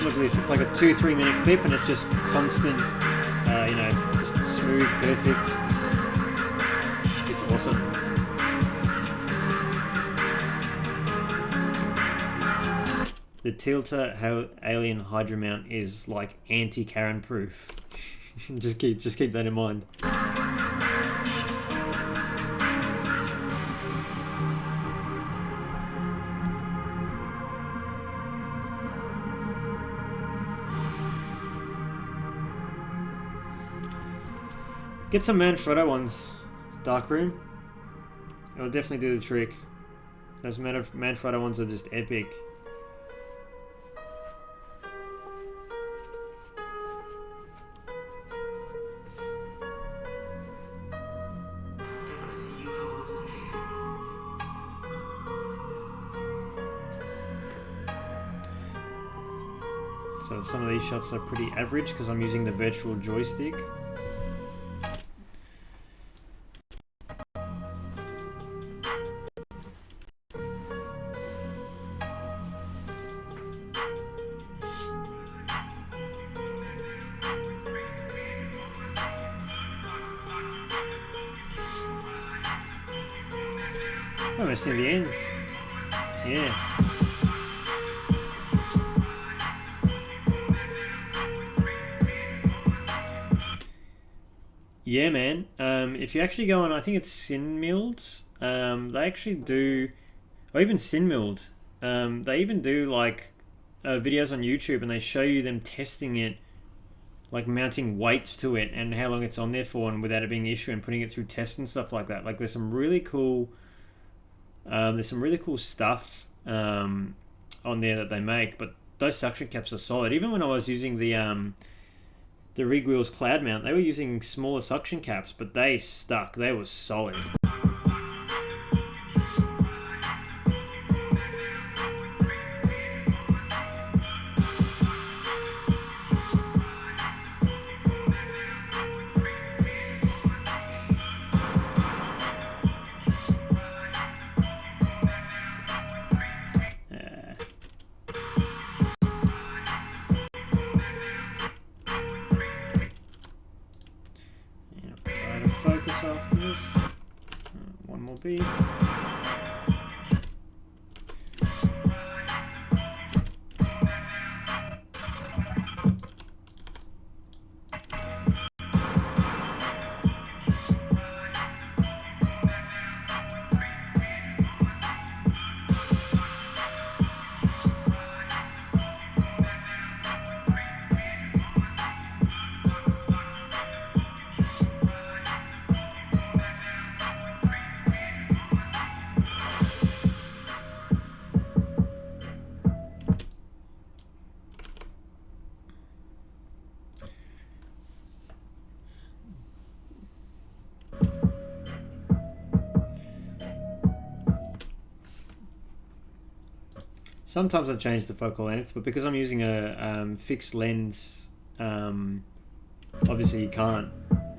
look at this, it's like a 2-3 minute clip and it's just constant, you know, just smooth, perfect. It's awesome. The tilter alien Hydra mount is like anti-Karen proof. just keep that in mind. Get some Manfrotto ones, Darkroom. It'll definitely do the trick. Those Manfrotto ones are just epic. So some of these shots are pretty average because I'm using the virtual joystick. Almost near the ends. Yeah. Yeah, man. If you actually go on, I think it's Cinmilled. They actually do, or even Cinmilled. They even do like videos on YouTube, and they show you them testing it, like mounting weights to it and how long it's on there for, and without it being an issue, and putting it through tests and stuff like that. Like there's some really cool stuff on there that they make, but those suction caps are solid. Even when I was using the Rig Wheels cloud mount, they were using smaller suction caps, but they stuck. They were solid. One more beat. Sometimes I change the focal length, but because I'm using a fixed lens, obviously you can't,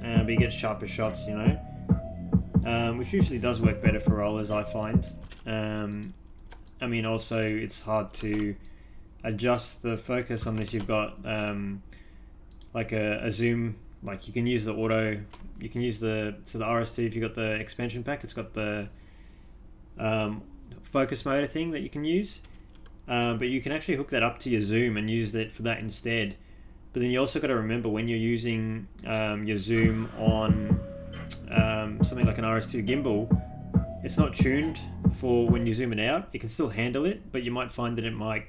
but you get sharper shots, you know, which usually does work better for rollers, I find. I mean, also it's hard to adjust the focus on this. You've got like a zoom, like you can use the auto, you can use the RS2 if you've got the expansion pack. It's got the focus motor thing that you can use. But you can actually hook that up to your zoom and use that for that instead. But then you also got to remember, when you're using your zoom on something like an RS2 gimbal, it's not tuned for when you zoom it out. It can still handle it, but you might find that it might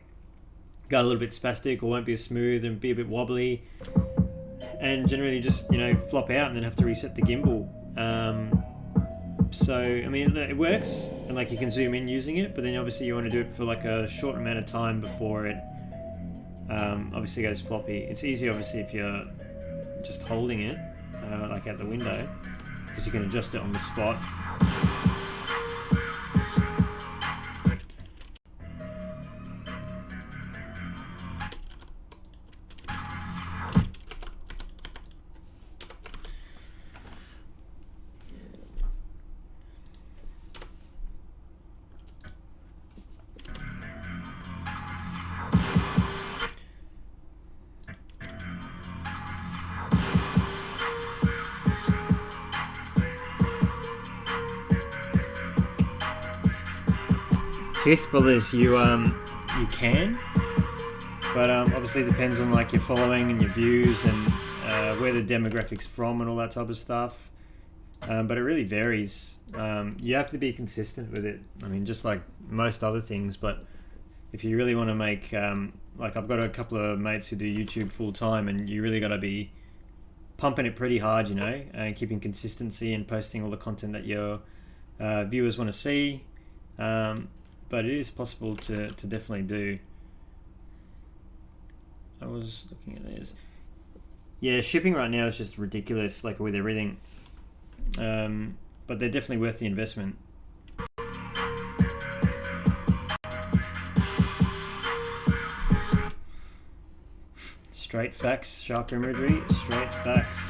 go a little bit spastic, or won't be as smooth and be a bit wobbly, and generally just, you know, flop out and then have to reset the gimbal. So I mean, it works, and like you can zoom in using it, but then obviously you want to do it for like a short amount of time before it obviously goes floppy. It's easy obviously if you're just holding it like out the window, because you can adjust it on the spot. Teeth brothers, you can, but obviously it depends on like your following and your views and where the demographics from and all that type of stuff. But it really varies. You have to be consistent with it. I mean, just like most other things. But if you really want to make, like I've got a couple of mates who do YouTube full time, and you really got to be pumping it pretty hard, you know, and keeping consistency and posting all the content that your viewers want to see. But it is possible to definitely do. I was looking at this. Yeah, shipping right now is just ridiculous, like with everything. But they're definitely worth the investment. Straight facts, sharp imagery, straight facts.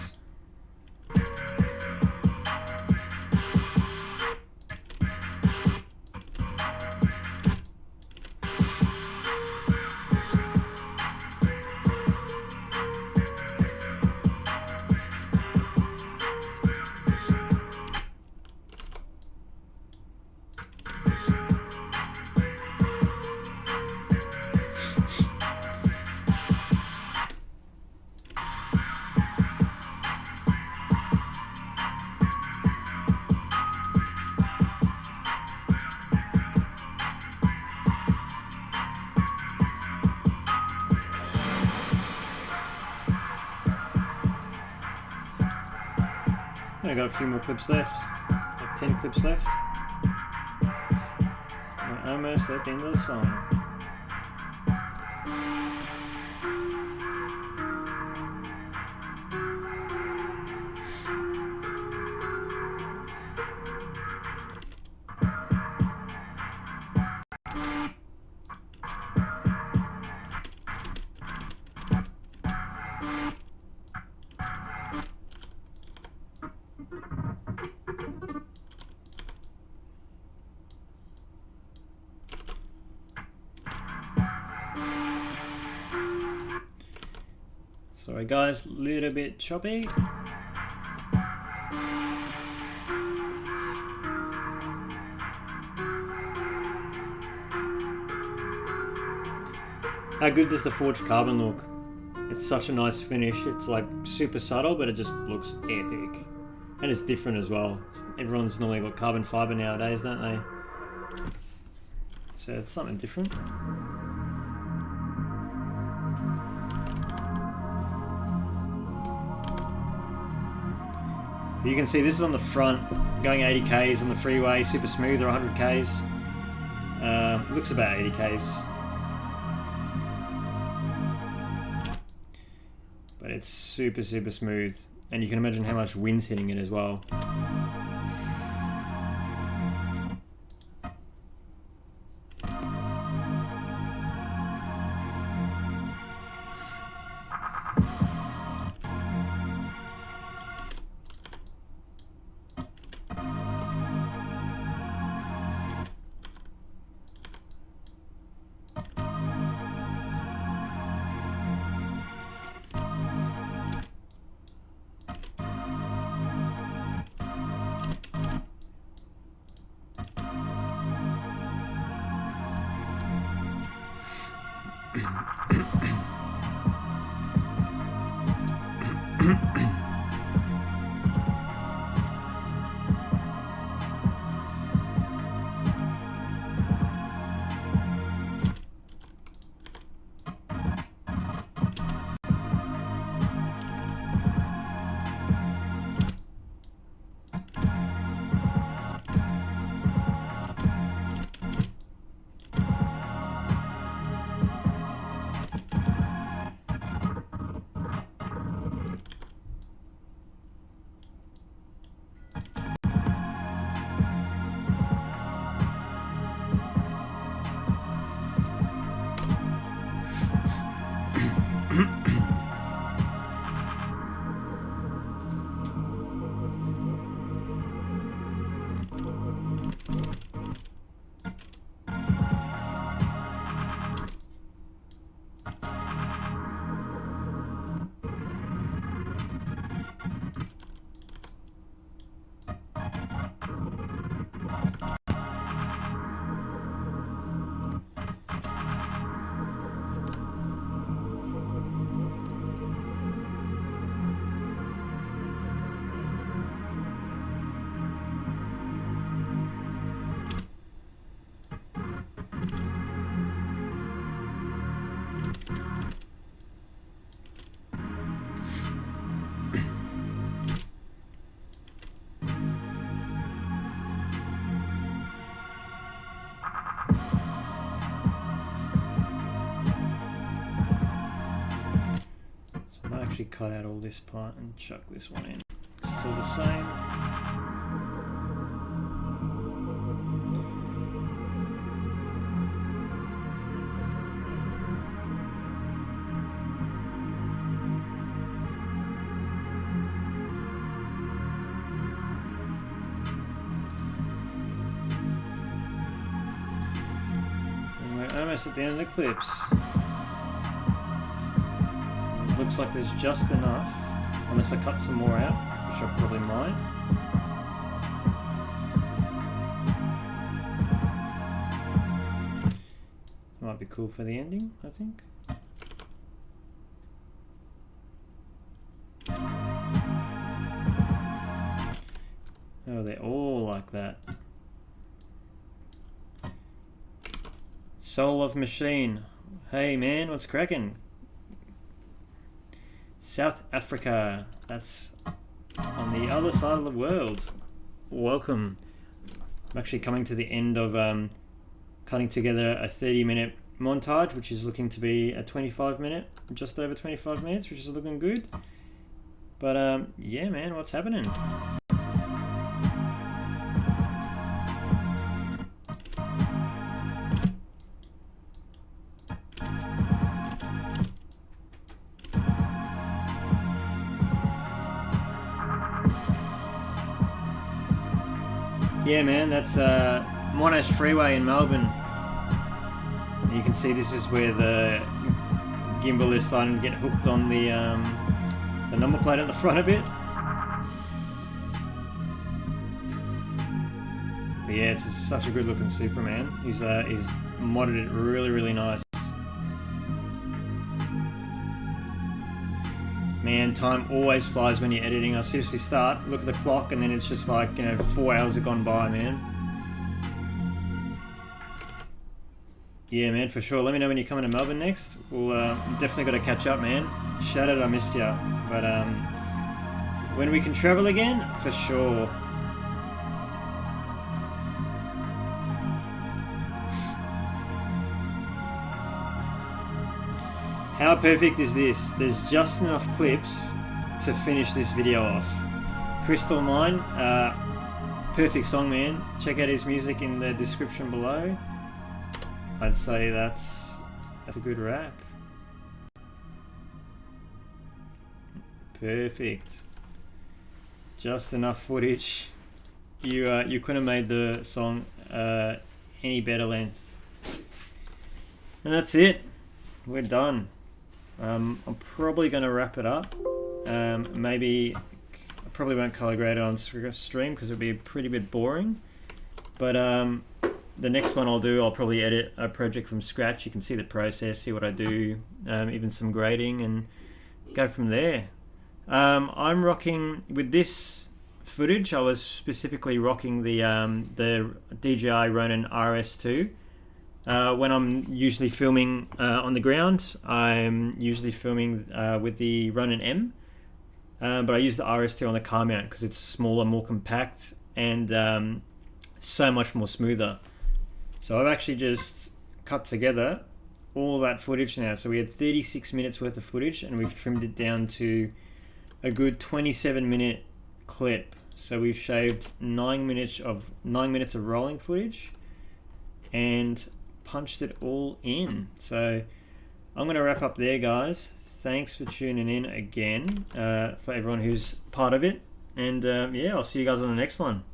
I got a few more clips left, like 10 clips left. We're almost at the end of the song. Sorry guys, little bit choppy. How good does the forged carbon look? It's such a nice finish. It's like super subtle, but it just looks epic. And it's different as well. Everyone's normally got carbon fiber nowadays, don't they? So it's something different. You can see this is on the front, going 80 k's on the freeway, super smooth, or 100 k's. Looks about 80 k's. But it's super, super smooth. And you can imagine how much wind's hitting it as well. Cut out all this part and chuck this one in. It's all the same. And we're almost at the end of the clips. Looks like there's just enough, unless I cut some more out, which I probably might. Might be cool for the ending, I think. Oh, they're all like that. Soul of Machine. Hey man, what's cracking? South Africa. That's on the other side of the world. Welcome. I'm actually coming to the end of cutting together a 30-minute montage, which is looking to be a 25-minute, just over 25 minutes, which is looking good. But yeah, man, what's happening? Yeah, man, that's Monash Freeway in Melbourne. And you can see this is where the gimbal is starting to get hooked on the number plate at the front a bit. But yeah, it's such a good looking Supra, man. He's modded it really nice. Man, time always flies when you're editing. I seriously start, look at the clock, and then it's just like, 4 hours have gone by, man. Yeah, man, for sure. Let me know when you're coming to Melbourne next. We'll definitely got to catch up, man. Shattered, I missed you. But when we can travel again, for sure. How perfect is this? There's just enough clips to finish this video off. Crystal Mine, perfect song, man. Check out his music in the description below. I'd say that's a good wrap. Perfect. Just enough footage. You couldn't have made the song any better length. And that's it. We're done. I'm probably going to wrap it up. Maybe I probably won't color grade it on stream because it'll be a pretty bit boring. But the next one I'll do, I'll probably edit a project from scratch. You can see the process, see what I do, even some grading, and go from there. I'm rocking with this footage. I was specifically rocking the DJI Ronin RS2. When I'm usually filming on the ground, I'm usually filming with the Ronin M, but I use the RS2 on the car mount because it's smaller, more compact, and so much more smoother. So I've actually just cut together all that footage now. So we had 36 minutes worth of footage, and we've trimmed it down to a good 27-minute clip. So we've shaved 9 minutes of rolling footage and punched it all in. So I'm going to wrap up there, guys. Thanks for tuning in again, for everyone who's part of it. And yeah, I'll see you guys on the next one.